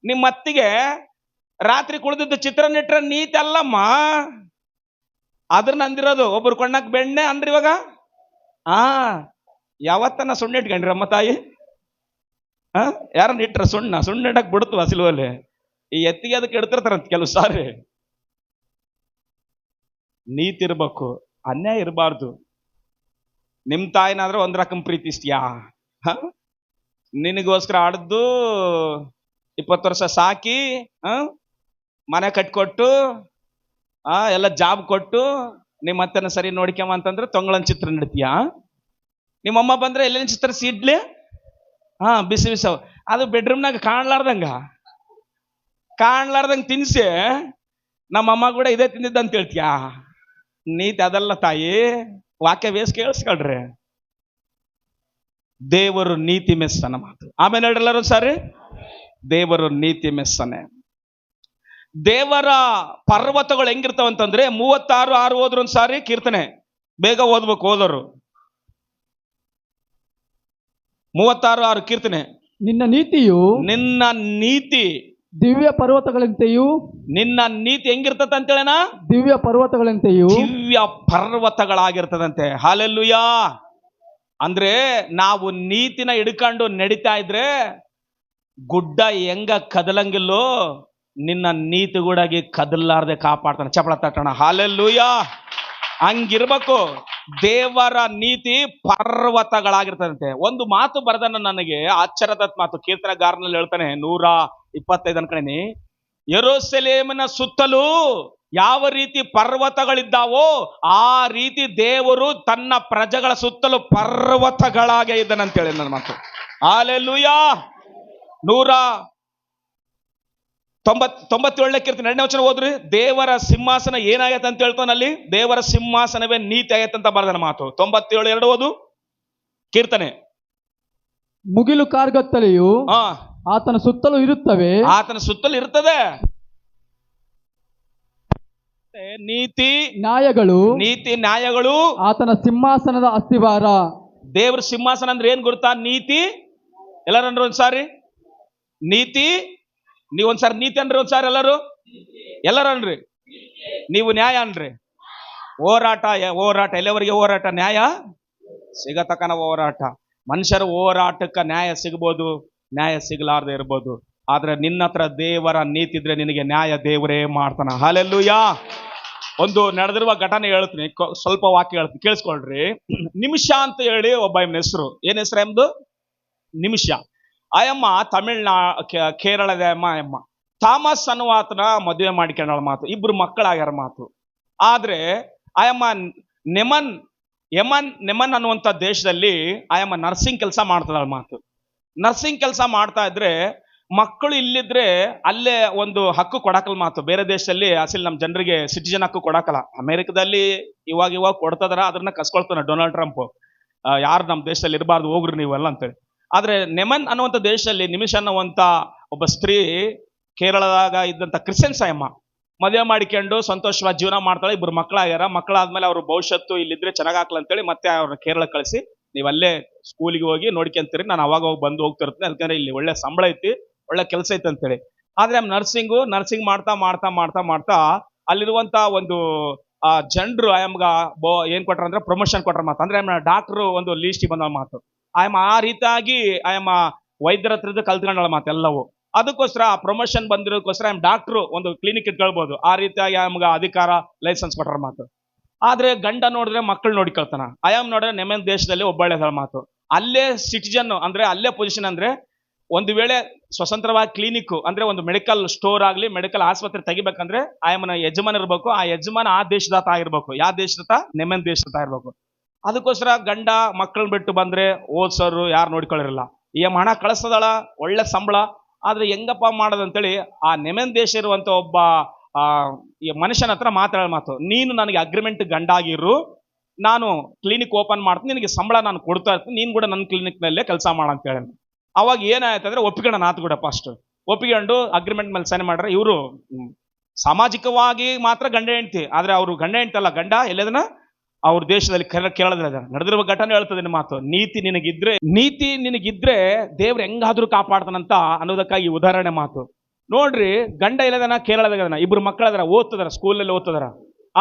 ನಿಮ್ಮ ಅತ್ತಿಗೆ ರಾತ್ರಿ ಕುಳಿದಿದ್ದು ಚಿತ್ರಾನ್ನ ಇಟ್ರೆ ನೀತಿ ಅಲ್ಲಮ್ಮ. ಅದ್ರನ್ನ ಅಂದಿರೋದು. ಒಬ್ರು ಕೊಂಡಾಕ್ ಬೆಣ್ಣೆ ಅಂದ್ರಿ ಇವಾಗ. ಯಾವತ್ತನ ಸುಣ್ಣ ಇಟ್ಕೊಂಡ್ರಿ ಅಮ್ಮ ತಾಯಿ? ಯಾರನ್ನ ಇಟ್ರ ಸುಣ್ಣ ಇಡಕ್ ಬಿಡ್ತು ಹಸಿಲುವಲ್ಲಿ. ಈ ಎತ್ತಿಗೆ ಅದಕ್ಕೆ ಇಡ್ತಿರ್ತಾರಂತ ಕೆಲವು ಸಾರಿ. ನೀತಿ ಇರ್ಬೇಕು, ಅನ್ಯಾಯ ಇರಬಾರ್ದು. ನಿಮ್ ತಾಯಿನಾದ್ರೆ ಒಂದ್ ರಕಂ ಪ್ರೀತಿಸ್ತೀಯಾ? ನಿನಗೋಸ್ಕರ ಆಡದ್ದು 20 ವರ್ಷ ಸಾಕಿ, ಮನೆ ಕಟ್ಕೊಟ್ಟು, ಎಲ್ಲ ಜಾಬ್ ಕೊಟ್ಟು ನಿಮ್ಮ ಅತ್ತನ ಸರಿ ನೋಡ್ಕ್ಯಮ ಅಂತಂದ್ರೆ ತೊಂಗಳನ್ ಚಿತ್ರ ನಡ್ತೀಯಾ? ನಿಮ್ಮಮ್ಮ ಬಂದ್ರೆ ಎಲ್ಲೇನು ಚಿತ್ರ ಇಡ್ಲಿ, ಬಿಸಿ ಅದು ಬೆಡ್ರೂಮ್ನಾಗ ಕಾಣ್ಲಾರ್ದಂಗ ತಿನ್ಸಿ ನಮ್ಮಮ್ಮ ಕೂಡ ಇದೇ ತಿಂದಿದ್ದಂತ ಹೇಳ್ತೀಯಾ? ನೀತಿ ಅದಲ್ಲ ತಾಯಿ. ವಾಕ್ಯ ಬೇಸ್ ಕೇಳಿಸ್ಕೊಳ್ರಿ. ದೇವರು ನೀತಿ ಮೆಸ್ಸನ ಮಾತು. ಆಮೇಲೆ ಹೇಳ್ರಲ್ಲರೂ ಸಾರಿ, ದೇವರು ನೀತಿ ಮೆಸ್ಸನೆ. ದೇವರ ಪರ್ವತಗಳು ಹೆಂಗಿರ್ತಾವಂತಂದ್ರೆ 36:6 ಓದ್ರು ಒಂದ್ ಸಾರಿ ಕೀರ್ತನೆ. ಬೇಗ ಓದ್ಬೇಕು ಓದೋರು. 36:6 ಕೀರ್ತನೆ. ನಿನ್ನ ನೀತಿ ದಿವ್ಯ ಪರ್ವತಗಳಂತೆಯೂ. ನಿನ್ನ ನೀತಿ ಹೆಂಗಿರ್ತದ ಅಂತೇಳನ? ದಿವ್ಯ ಪರ್ವತಗಳಂತೆಯೂ. ದಿವ್ಯ ಪರ್ವತಗಳಾಗಿರ್ತದಂತೆ. ಹಲ್ಲೆಲೂಯಾ. ಅಂದ್ರೆ ನಾವು ನೀತಿನ ಹಿಡ್ಕೊಂಡು ನಡೀತಾ ಇದ್ರೆ ಗುಡ್ಡ ಹೆಂಗ ಕದಲಂಗಿಲ್ಲೋ, ನಿನ್ನ ನೀತಿ ಗೂಡಾಗಿ ಕದಲಾರ್ದೆ ಕಾಪಾಡ್ತಾನೆ. ಚಪಳ ತಟ್ಟಣ. ಹಲ್ಲೆಲೂಯಾ. ಹಂಗಿರ್ಬೇಕು. ದೇವರ ನೀತಿ ಪರ್ವತಗಳಾಗಿರ್ತದಂತೆ. ಒಂದು ಮಾತು ಬರೆದನ ನನಗೆ ಆಶ್ಚರ್ಯದ ಮಾತು. ಕೀರ್ತನೆಗಾರನಲ್ಲಿ ಹೇಳ್ತಾನೆ 125 ಅನ್ಕಣಿ, ಯೆರೂಸಲೇಮಿನ ಸುತ್ತಲೂ ಯಾವ ರೀತಿ ಪರ್ವತಗಳಿದ್ದಾವೋ ಆ ರೀತಿ ದೇವರು ತನ್ನ ಪ್ರಜೆಗಳ ಸುತ್ತಲೂ ಪರ್ವತಗಳಾಗೆ ಇದ್ದಾನಂತೇಳಿ ನನ್ನ ಮಾತು. ಹಲ್ಲೆಲೂಯಾ. 197 ಕೀರ್ತನೆ 2ನೇ ವಚನ ಓದ್ರಿ. ದೇವರ ಸಿಂಹಾಸನ ಏನಾಗೈತೆ ಅಂತ ಹೇಳ್ತಾನಲ್ಲಿ, ದೇವರ ಸಿಂಹಾಸನವೇ ನೀತಿ ಆಗೈತೆ ಅಂತ ಬರೆದನ ಮಾತು. 97:2 ಓದು ಕೀರ್ತನೆ. ಮುಗಿಲು ಕಾರ್ಗತ್ತಲೆಯು ಆತನ ಸುತ್ತಲೂ ಇರುತ್ತವೆ. ಆತನ ಸುತ್ತಲೂ ಇರ್ತದೆ. ನೀತಿ ನ್ಯಾಯಗಳು ಆತನ ಸಿಂಹಾಸನದ ಅಸ್ತಿವಾರ. ದೇವರ ಸಿಂಹಾಸನ ಅಂದ್ರೆ ಏನ್ ಗೊತ್ತಾ? ನೀತಿ. ಎಲ್ಲರನ್ರಿ ಒಂದ್ಸಾರಿ ನೀತಿ. ನೀವೊಂದ್ಸಾರಿ ನೀತಿ ಅನ್ರಿ, ಒಂದ್ಸಾರಿ ಎಲ್ಲರನ್ರಿ. ನೀವು ನ್ಯಾಯ ಅನ್ರಿ. ಹೋರಾಟ ಎಲ್ಲಿವರೆಗೆ ಹೋರಾಟ? ನ್ಯಾಯ ಸಿಗತಕ್ಕನ ಹೋರಾಟ. ಮನುಷ್ಯರ ಹೋರಾಟಕ್ಕೆ ನ್ಯಾಯ ಸಿಗ್ಬೋದು, ನ್ಯಾಯ ಸಿಗಲಾರ್ದೆ ಇರ್ಬೋದು. ಆದ್ರೆ ನಿನ್ನ ಹತ್ರ ದೇವರ ನೀತಿ ಇದ್ರೆ ನಿನಗೆ ನ್ಯಾಯ ದೇವರೇ ಮಾಡ್ತಾನ. ಹಲ್ಲೆಲೂಯಾ. ಒಂದು ನಡೆದಿರುವ ಘಟನೆ ಹೇಳ್ತೀನಿ, ಸ್ವಲ್ಪ ವಾಕ್ಯ ಹೇಳ್ತೀನಿ, ಕೇಳಿಸ್ಕೊಳ್ರಿ. ನಿಮಿಷ ಅಂತ ಹೇಳಿ ಒಬ್ಬ ಹೆಸರು. ಏನ್ ಹೆಸರು ಎಂಬುದು? ನಿಮಿಷ. ಆಯಮ್ಮ ಕೇರಳದ ಅಮ್ಮ ಥಾಮಸ್ ಅನ್ನುವಾತನ ಮದುವೆ ಮಾಡಿಕೊಂಡಳ ಮಾತು. 2 ಮಕ್ಕಳಾಗ್ಯಾರ ಮಾತು. ಆದ್ರೆ ಆಯಮ್ಮ ನೆಮನ್ ಅನ್ನುವಂಥ ದೇಶದಲ್ಲಿ ಆಯಮ್ಮ ನರ್ಸಿಂಗ್ ಕೆಲಸ ಮಾಡ್ತದಳ ಮಾತು. ನರ್ಸಿಂಗ್ ಕೆಲಸ ಮಾಡ್ತಾ ಇದ್ರೆ ಮಕ್ಕಳು ಇಲ್ಲಿದ್ರೆ ಅಲ್ಲೇ ಒಂದು ಹಕ್ಕು ಕೊಡಕಲ್ ಮಾತು. ಬೇರೆ ದೇಶದಲ್ಲಿ ಅಸಲ್ ನಮ್ಮ ಜನರಿಗೆ ಸಿಟಿಜನ್ ಹಕ್ಕು ಕೊಡಕಲ್ಲ. ಅಮೆರಿಕದಲ್ಲಿ ಇವಾಗ ಕೊಡ್ತದಾರ, ಅದನ್ನ ಕಸ್ಕೊಳ್ತಾನೆ ಡೊನಾಲ್ಡ್ ಟ್ರಂಪ್. ಯಾರು ನಮ್ಮ ದೇಶದಲ್ಲಿ ಇರಬಾರ್ದು, ಹೋಗ್ರಿ ನೀವೆಲ್ಲ ಅಂತೇಳಿ. ಆದ್ರೆ ನೆಮನ್ ಅನ್ನುವಂಥ ದೇಶದಲ್ಲಿ ನಿಮಿಷ ಅನ್ನುವಂಥ ಒಬ್ಬ ಸ್ತ್ರೀ ಕೇರಳದಾಗ ಇದ್ದಂಥ ಕ್ರಿಶ್ಚಿಯನ್ ಸಾಯಮ್ಮ ಮದುವೆ ಮಾಡಿಕೊಂಡು ಸಂತೋಷವಾಗಿ ಜೀವನ ಮಾಡ್ತಾಳೆ. 2 ಮಕ್ಕಳಾಗ್ಯಾರ. ಮಕ್ಕಳಾದ್ಮೇಲೆ ಅವ್ರ ಭವಿಷ್ಯತ್ತು ಇಲ್ಲಿದ್ರೆ ಚೆನ್ನಾಗಾಗ್ಲಾ ಅಂತೇಳಿ ಮತ್ತೆ ಅವ್ರನ್ನ ಕೇರಳ ಕಳಿಸಿ, ನೀವಲ್ಲೇ ಸ್ಕೂಲಿಗೆ ಹೋಗಿ ನೋಡ್ಕೊಂತೀರಿ, ನಾನು ಅವಾಗ ಬಂದು ಹೋಗ್ತಿರ್ತೀನಿ, ಯಾಕಂದ್ರೆ ಇಲ್ಲಿ ಒಳ್ಳೆ ಸಂಬಳ ಐತಿ, ಒಳ್ಳೆ ಕೆಲಸ ಐತೆ ಅಂತೇಳಿ. ಆದ್ರೆ ನರ್ಸಿಂಗ್ ಮಾಡ್ತಾ ಅಲ್ಲಿರುವಂತ ಒಂದು ಜನರು ಆಯಮ್ಗ ಏನ್ ಕೊಟ್ರ ಅಂದ್ರೆ ಪ್ರಮೋಷನ್ ಕೊಟ್ರ ಮಾತು. ಅಂದ್ರೆ ಡಾಕ್ಟರ್ ಒಂದು ಲೀಸ್ಟ್ ಬಂದ ಮಾತು. ಆಯಮ್ಮ ಆ ರೀತಿಯಾಗಿ ಆಯಮ್ಮ ವೈದ್ಯರ ಹತ್ರ ಕಲ್ತ್ಕೊಂಡಳ ಮಾತು ಎಲ್ಲವೂ. ಅದಕ್ಕೋಸ್ಕರ ಪ್ರಮೋಷನ್ ಬಂದಿರೋದಕ್ಕೋಸ್ಕರ ಡಾಕ್ಟ್ರು ಒಂದು ಕ್ಲಿನಿಕ್ ಇಟ್ಕೊಳ್ಬಹುದು. ಆ ರೀತಿಯಾಗಿ ಆಯಮ್ಗ ಅಧಿಕಾರ ಲೈಸೆನ್ಸ್ ಕೊಟ್ರ ಮಾತು. ಆದ್ರೆ ಗಂಡ ನೋಡಿದ್ರೆ ಮಕ್ಕಳು ನೋಡಿಕೊಳ್ತಾನ. ಆಯಮ್ ನೋಡಿದ್ರೆ ನೆಮನ್ ದೇಶದಲ್ಲಿ ಒಬ್ಬಳೆ ಮಾತು. ಅಲ್ಲೇ ಸಿಟಿಜನ್ ಅಂದ್ರೆ ಅಲ್ಲೇ ಪೊಸಿಷನ್ ಅಂದ್ರೆ ಒಂದು ವೇಳೆ ಸ್ವತಂತ್ರವಾಗಿ ಕ್ಲಿನಿಕ್ ಅಂದ್ರೆ ಒಂದು ಮೆಡಿಕಲ್ ಸ್ಟೋರ್ ಆಗಲಿ ಮೆಡಿಕಲ್ ಆಸ್ಪತ್ರೆ ತೆಗಿಬೇಕಂದ್ರೆ ಆಯಮ್ಮನ ಯಜಮಾನ ಇರಬೇಕು. ಆ ಯಜಮಾನ ಆ ದೇಶದಾತ ಆಗಿರ್ಬೇಕು. ಯಾವ ದೇಶದಾತ? ನೆಮನ್ ದೇಶದಾತ ಇರ್ಬೇಕು. ಅದಕ್ಕೋಸ್ಕರ ಗಂಡ ಮಕ್ಕಳನ್ನ ಬಿಟ್ಟು ಬಂದ್ರೆ ಓದ್ಸೋರು ಯಾರು ನೋಡ್ಕೊಳ್ಳಿರಲ್ಲ. ಈ ಹಣ ಕಳಿಸ್ತದಳ, ಒಳ್ಳೆ ಸಂಬಳ, ಆದ್ರೆ ಹೆಂಗಪ್ಪ ಮಾಡೋದಂತೇಳಿ ಆ ನೆಮನ್ ದೇಶ ಇರುವಂತ ಒಬ್ಬ ಈ ಮನುಷ್ಯನ ಹತ್ರ ಮಾತಾಡೋ ಮಾತು, ನೀನು ನನಗೆ ಅಗ್ರಿಮೆಂಟ್ ಗಂಡಾಗಿರು, ನಾನು ಕ್ಲಿನಿಕ್ ಓಪನ್ ಮಾಡ್ತೀನಿ, ನಿನಗೆ ಸಂಬಳ ನಾನು ಕೊಡ್ತಾ ಇರ್ತೀನಿ, ನೀನು ಕೂಡ ನನ್ನ ಕ್ಲಿನಿಕ್ ನಲ್ಲೇ ಕೆಲಸ ಮಾಡ ಅಂತ ಹೇಳಿ. ಅವಾಗ ಏನಾಯ್ತಂದ್ರೆ ಒಪ್ಪಿಕೊಂಡು ನಾತು ಕೂಡ ಫಸ್ಟ್ ಒಪ್ಪಿಕೊಂಡು ಅಗ್ರಿಮೆಂಟ್ ಮೇಲೆ ಸೈನ್ ಮಾಡ್ರೆ. ಇವರು ಸಾಮಾಜಿಕವಾಗಿ ಮಾತ್ರ ಗಂಡ ಹೆಂಡ್ತಿ, ಆದ್ರೆ ಅವರು ಗಂಡ ಹೆಂಡ್ತಿ ಅಲ್ಲ. ಗಂಡ ಎಲ್ಲದನ್ನ ಅವ್ರ ದೇಶದಲ್ಲಿ ಕೇಳೋದಿಲ್ಲ. ನಡೆದಿರುವ ಘಟನೆ ಹೇಳ್ತದೆ ಮಾತು. ನೀತಿ ನಿನಗಿದ್ರೆ ದೇವ್ರು ಹೆಂಗಾದ್ರೂ ಕಾಪಾಡ್ತಾನಂತ ಅನ್ನೋದಕ್ಕಾಗಿ ಉದಾಹರಣೆ ಮಾತು. ನೋಡ್ರಿ, ಗಂಡ ಇಲ್ಲದನ ಕೇರಳದಾಗ ಇಬ್ರು ಮಕ್ಕಳದಾರ, ಓದ್ತದಾರ, ಸ್ಕೂಲಲ್ಲಿ ಓದ್ತದಾರ.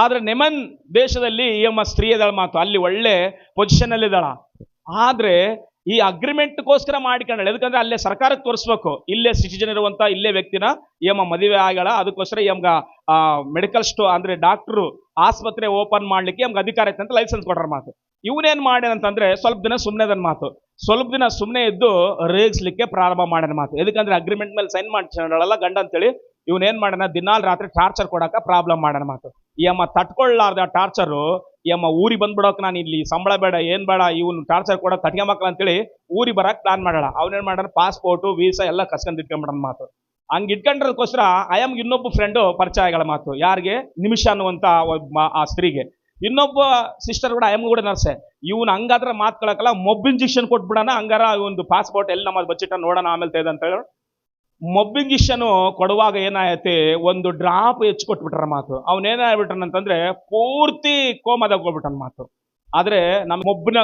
ಆದ್ರೆ ನೆಮನ್ ದೇಶದಲ್ಲಿ ಈ ಅಮ್ಮ ಸ್ತ್ರೀ ಇದ್ದಾಳ ಮಾತು, ಅಲ್ಲಿ ಒಳ್ಳೆ ಪೊಸಿಷನ್ ಅಲ್ಲಿ ಇದ್ದಾಳ. ಆದ್ರೆ ಈ ಅಗ್ರಿಮೆಂಟ್ಗೋಸ್ಕರ ಮಾಡಿಕೊಂಡಳು. ಯಾಕಂದ್ರೆ ಅಲ್ಲೇ ಸರ್ಕಾರಕ್ಕೆ ತೋರಿಸ್ಬೇಕು, ಇಲ್ಲೇ ಸಿಟಿಜನ್ ಇರುವಂತ ಇಲ್ಲೇ ವ್ಯಕ್ತಿನ ಈ ಅಮ್ಮ ಮದುವೆ ಆಗ್ಯಾಳ. ಅದಕ್ಕೋಸ್ಕರ ಈ ಅಮ್ಗ ಮೆಡಿಕಲ್ ಸ್ಟೋರ್ ಅಂದ್ರೆ ಡಾಕ್ಟ್ರು ಆಸ್ಪತ್ರೆ ಓಪನ್ ಮಾಡ್ಲಿಕ್ಕೆ ನಮ್ಗೆ ಅಧಿಕಾರ ಐತೆ ಅಂತ ಲೈಸೆನ್ಸ್ ಕೊಟ್ರ ಮಾತು. ಇವನೇನ್ ಮಾಡ್ಯಾನಂತಂದ್ರೆ ಸ್ವಲ್ಪ ದಿನ ಸುಮ್ಮನೆ ಇದ್ದು ರೇಗಿಸ್ಲಿಕ್ಕೆ ಪ್ರಾರಂಭ ಮಾಡ್ಯಾನ ಮಾತು. ಎದಕ್ಕಂದ್ರೆ ಅಗ್ರಿಮೆಂಟ್ ಮೇಲೆ ಸೈನ್ ಮಾಡ್ಕೊಂಡಲ್ಲ ಗಂಡ ಅಂತೇಳಿ ಇವನೇನ್ ಮಾಡ್ಯಾನ, ದಿನಾಲ್ ರಾತ್ರಿ ಟಾರ್ಚರ್ ಕೊಡಾಕ ಪ್ರಾಬ್ಲಮ್ ಮಾಡ್ಯಾನ ಮಾತು. ಈ ಅಮ್ಮ ತಟ್ಕೊಳ್ಳಾರ್ದ ಟಾರ್ಚರು ಈ ಅಮ್ಮ ಊರಿಗೆ ಬಂದ್ಬಿಡೋಕೆ, ನಾನು ಇಲ್ಲಿ ಸಂಬಳ ಬೇಡ ಏನ್ ಬೇಡ, ಇವನು ಟಾರ್ಚರ್ ಕೊಡೋಕೆ ಕಟ್ಗೆ ಮಕ್ಕಳು ಅಂತೇಳಿ ಊರಿಗೆ ಬರಕ್ ಪ್ಲಾನ್ ಮಾಡಾಳ. ಅವನೇನ್ ಮಾಡ್ಯಾನ, ಪಾಸ್ಪೋರ್ಟು ವೀಸಾ ಎಲ್ಲ ಕಸ್ಕೊಂಡ್ ಇಟ್ಕೊಂಡ್ಬಿಡೋಣ ಮಾತು. ಹಂಗೆ ಇಟ್ಕೊಂಡ್ರದಕ್ಕೋಸ್ಕರ ಆಯಮ್ಗೆ ಇನ್ನೊಬ್ಬ ಫ್ರೆಂಡು ಪರಿಚಯ ಆಗಲ್ಲ ಮಾತು. ಯಾರಿಗೆ? ನಿಮಿಷ ಅನ್ನುವಂತ ಆ ಸ್ತ್ರೀಗೆ. ಇನ್ನೊಬ್ಬ ಸಿಸ್ಟರ್ ಕೂಡ ಆಯಮ್ಗೂ ಕೂಡ ನರ್ಸೆ. ಇವನು ಹಂಗಾದ್ರೆ ಮಾತ್ಕೊಳಕಲ್ಲ, ಮೊಬ್ ಇಂಜೆಕ್ಷನ್ ಕೊಟ್ಬಿಡೋಣ, ಹಂಗಾರ ಒಂದು ಪಾಸ್ಪೋರ್ಟ್ ಎಲ್ಲಿ ನಮ್ಮ ಬಚ್ಚಿಟ್ಟ ನೋಡೋಣ ಆಮೇಲೆ ತೆಗೆದು ಅಂತ ಹೇಳಿ ಮೊಬ್ ಇಂಜೆಕ್ಷನ್ ಕೊಡುವಾಗ ಏನಾಯತಿ, ಒಂದು ಡ್ರಾಪ್ ಹೆಚ್ಚು ಕೊಟ್ಬಿಟ್ರ ಮಾತು. ಅವನೇನಾಗ್ಬಿಟ್ರನಂತಂದ್ರೆ ಪೂರ್ತಿ ಕೋಮದಾಗ ಹೋಗ್ಬಿಟ್ಟನ ಮಾತು. ಆದ್ರೆ ನಮ್ಮ ಮೊಬ್ಬಿನ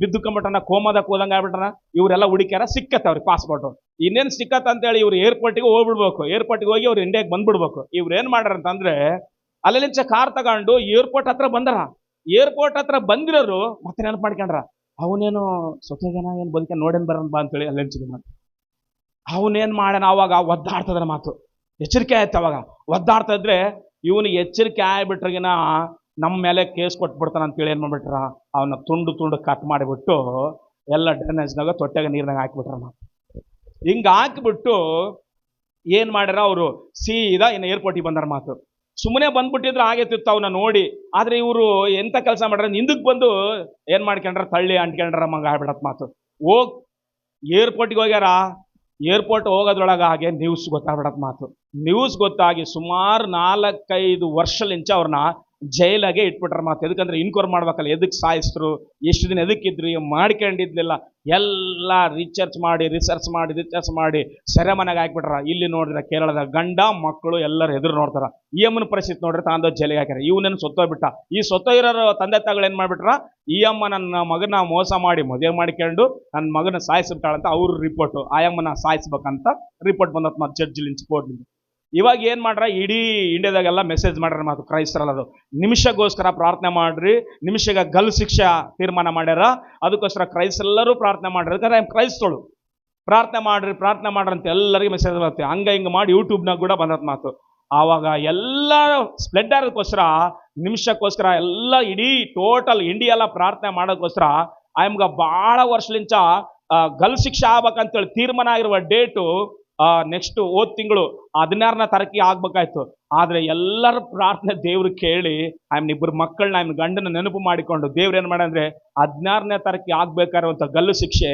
ಬಿದ್ದುಕೊಂಡ್ಬಿಟ್ಟನ, ಕೋಮದಾಗ ಹೋದಂಗ ಆಗ್ಬಿಟ್ರನ. ಇವರೆಲ್ಲ ಹುಡುಕ್ಯಾರ, ಸಿಕ್ಕತ್ತ ಅವ್ರಿಗೆ ಪಾಸ್ಪೋರ್ಟ್. ಇನ್ನೇನು ಸಿಕ್ಕತ್ತ ಅಂತೇಳಿ ಇವ್ರು ಏರ್ಪೋರ್ಟಿಗೆ ಹೋಗ್ಬಿಡ್ಬೇಕು. ಏರ್ಪೋರ್ಟಿಗೆ ಹೋಗಿ ಅವ್ರು ಇಂಡಿಯಾಗೆ ಬಂದ್ಬಿಡ್ಬೇಕು. ಇವ್ರು ಏನ್ ಮಾಡ್ಯಾರ ಅಂತಂದ್ರೆ ಅಲ್ಲಿಂಚ ಕಾರ್ ತಗೊಂಡು ಏರ್ಪೋರ್ಟ್ ಹತ್ರ ಬಂದರ. ಏರ್ಪೋರ್ಟ್ ಹತ್ರ ಬಂದಿರೋರು ಮತ್ತೆ ನೆನಪು ಮಾಡ್ಕೊಂಡ್ರ, ಅವನೇನು ಸೊತೆಗನ ಏನ್ ಬದುಕ ನೋಡೇನ್ ಬರೋಣ ಬಾ ಅಂತೇಳಿ ಅಲ್ಲಿಂಚಿದ ಮಾತು. ಅವನೇನ್ ಮಾಡ್ಯಾನ, ಅವಾಗ ಒದ್ದಾಡ್ತದ್ರ ಮಾತು. ಎಚ್ಚರಿಕೆ ಆಯ್ತು. ಅವಾಗ ಒದ್ದಾಡ್ತಾ ಇದ್ರೆ ಇವನಿಗೆ ಎಚ್ಚರಿಕೆ ಆಗ್ಬಿಟ್ರಗಿನ ನಮ್ಮ ಮೇಲೆ ಕೇಸ್ ಕೊಟ್ಬಿಡ್ತಾನ ಅಂತೇಳಿ ಏನ್ ಮಾಡ್ಬಿಟ್ರ, ಅವನ್ನ ತುಂಡು ಕಟ್ ಮಾಡಿಬಿಟ್ಟು ಎಲ್ಲ ಡ್ರೈನೇಜ್ನಾಗ ತೊಟ್ಟೆಗ ನೀರ್ನಾಗ ಹಾಕಿಬಿಟ್ರ ಮಾತು. ಹಿಂಗ ಹಾಕಿಬಿಟ್ಟು ಏನ್ ಮಾಡ್ಯಾರ, ಅವರು ಸೀದಾ ಇನ್ನು ಏರ್ಪೋರ್ಟಿಗೆ ಬಂದಾರ ಮಾತು. ಸುಮ್ಮನೆ ಬಂದ್ಬಿಟ್ಟಿದ್ರೆ ಆಗೇತಿತ್ತು ಅವನ್ನ ನೋಡಿ. ಆದ್ರೆ ಇವರು ಎಂತ ಕೆಲಸ ಮಾಡ್ರ, ಹಿಂದಕ್ಕೆ ಬಂದು ಏನ್ ಮಾಡ್ಕೊಂಡ್ರ, ತಳ್ಳಿ ಅಂಟ್ಕೊಂಡ್ರ ಮಂಗ ಆಗ್ಬಿಡತ್ ಮಾತು. ಏರ್ಪೋರ್ಟಿಗೆ ಹೋಗ್ಯಾರ. ಏರ್ಪೋರ್ಟ್ ಹೋಗೋದ್ರೊಳಗ ಹಾಗೆ ನ್ಯೂಸ್ ಗೊತ್ತಾಗ್ಬಿಡತ್ ಮಾತು. ನ್ಯೂಸ್ ಗೊತ್ತಾಗಿ ಸುಮಾರು 4-5 ವರ್ಷಲಿಂಚ ಅವ್ರನ್ನ ಜೈಲಾಗೆ ಇಟ್ಬಿಟ್ರ ಮಾತು. ಎದಕ್ಕಂದ್ರೆ ಇನ್ಕ್ವೈರ್ ಮಾಡ್ಬೇಕಲ್ಲ, ಎದಕ್ಕೆ ಸಾಯಿಸ್ರು, ಎಷ್ಟು ದಿನ ಎದಕ್ಕಿದ್ರು, ಮಾಡ್ಕೊಂಡಿದ್ಲಿಲ್ಲ, ಎಲ್ಲ ರಿಸರ್ಚ್ ಮಾಡಿ ಸೆರೆಮನೆಗೆ ಹಾಕ್ಬಿಟ್ರ. ಇಲ್ಲಿ ನೋಡಿದ್ರೆ ಕೇರಳದ ಗಂಡ ಮಕ್ಕಳು ಎಲ್ಲರೂ ಎದುರು ನೋಡ್ತಾರ. ಈ ಅಮ್ಮನ ಪರಿಸ್ಥಿತಿ ನೋಡ್ರೆ ತಾಂದ ಜೈಲಿಗೆ ಹಾಕ್ಯಾರ. ಇವನೇನು ಸೊತ್ತೋಗ್ಬಿಟ್ಟ. ಈ ಸೊತ್ತೋಗಿರೋ ತಂದೆ ತಾಯಿಗಳು ಏನ್ ಮಾಡ್ಬಿಟ್ರ, ಈ ಅಮ್ಮ ನನ್ನ ಮಗನ ಮೋಸ ಮಾಡಿ ಮದುವೆ ಮಾಡಿಕೊಂಡು ನನ್ನ ಮಗನ ಸಾಯಿಸ್ಬಿಟ್ಟಾಳಂತ ಅವ್ರ ರಿಪೋರ್ಟ್. ಆಯಮ್ಮನ ಸಾಯಿಸ್ಬೇಕಂತ ರಿಪೋರ್ಟ್ ಬಂದತ್ ಮಾತು ಜಡ್ಜ್ ಕೋರ್ಟ್. ಇವಾಗ ಏನ್ ಮಾಡ್ರ, ಇಡೀ ಇಂಡಿಯಾದಾಗೆಲ್ಲ ಮೆಸೇಜ್ ಮಾಡ್ಯಾರ ಮಾತು ಕ್ರೈಸ್ತರಲ್ಲದು. ನಿಮಿಷಗೋಸ್ಕರ ಪ್ರಾರ್ಥನೆ ಮಾಡ್ರಿ, ನಿಮಿಷಗ ಗಲ್ ಶಿಕ್ಷೆ ತೀರ್ಮಾನ ಮಾಡ್ಯಾರ. ಅದಕ್ಕೋಸ್ಕರ ಕ್ರೈಸ್ತರೆಲ್ಲರೂ ಪ್ರಾರ್ಥನೆ ಮಾಡ್ರಿ. ಯಾಕಂದ್ರೆ ಕ್ರೈಸ್ತಳು ಪ್ರಾರ್ಥನೆ ಮಾಡ್ರಿ ಅಂತ ಎಲ್ಲರಿಗೂ ಮೆಸೇಜ್ ಬರುತ್ತೆ. ಹಂಗ ಹಿಂಗ ಮಾಡಿ ಯೂಟ್ಯೂಬ್ನಾಗ ಕೂಡ ಬಂದತ್ ಮಾತು. ಆವಾಗ ಎಲ್ಲ ಸ್ಪ್ಲೆಡ್ ಆಗೋದಕ್ಕೋಸ್ಕರ, ನಿಮಿಷಕ್ಕೋಸ್ಕರ ಎಲ್ಲ ಇಡೀ ಟೋಟಲ್ ಇಂಡಿಯಾ ಎಲ್ಲ ಪ್ರಾರ್ಥನೆ ಮಾಡೋದಕ್ಕೋಸ್ಕರ ಆಯಮ್ಗ ಬಹಳ ವರ್ಷಲಿಂಚ ಗಲ್ ಶಿಕ್ಷೆ ಆಗ್ಬೇಕಂತೇಳಿ ತೀರ್ಮಾನ ಆಗಿರುವ ಡೇಟು ನೆಕ್ಸ್ಟ್ ತಿಂಗಳು 16ನೇ ತಾರೀಕಿಗೆ ಆಗ್ಬೇಕಾಯ್ತು. ಆದ್ರೆ ಎಲ್ಲರ ಪ್ರಾರ್ಥನೆ ದೇವ್ರು ಕೇಳಿ ಆಯ್ನ ಇಬ್ಬರು ಮಕ್ಕಳನ್ನ ಆಯ್ನ ಗಂಡನ ನೆನಪು ಮಾಡಿಕೊಂಡು ದೇವ್ರು ಏನ್ ಮಾಡಂದ್ರೆ 16ನೇ ತಾರೀಕಿಗೆ ಆಗ್ಬೇಕಾಗಿರುವಂತ ಗಲ್ಲು ಶಿಕ್ಷೆ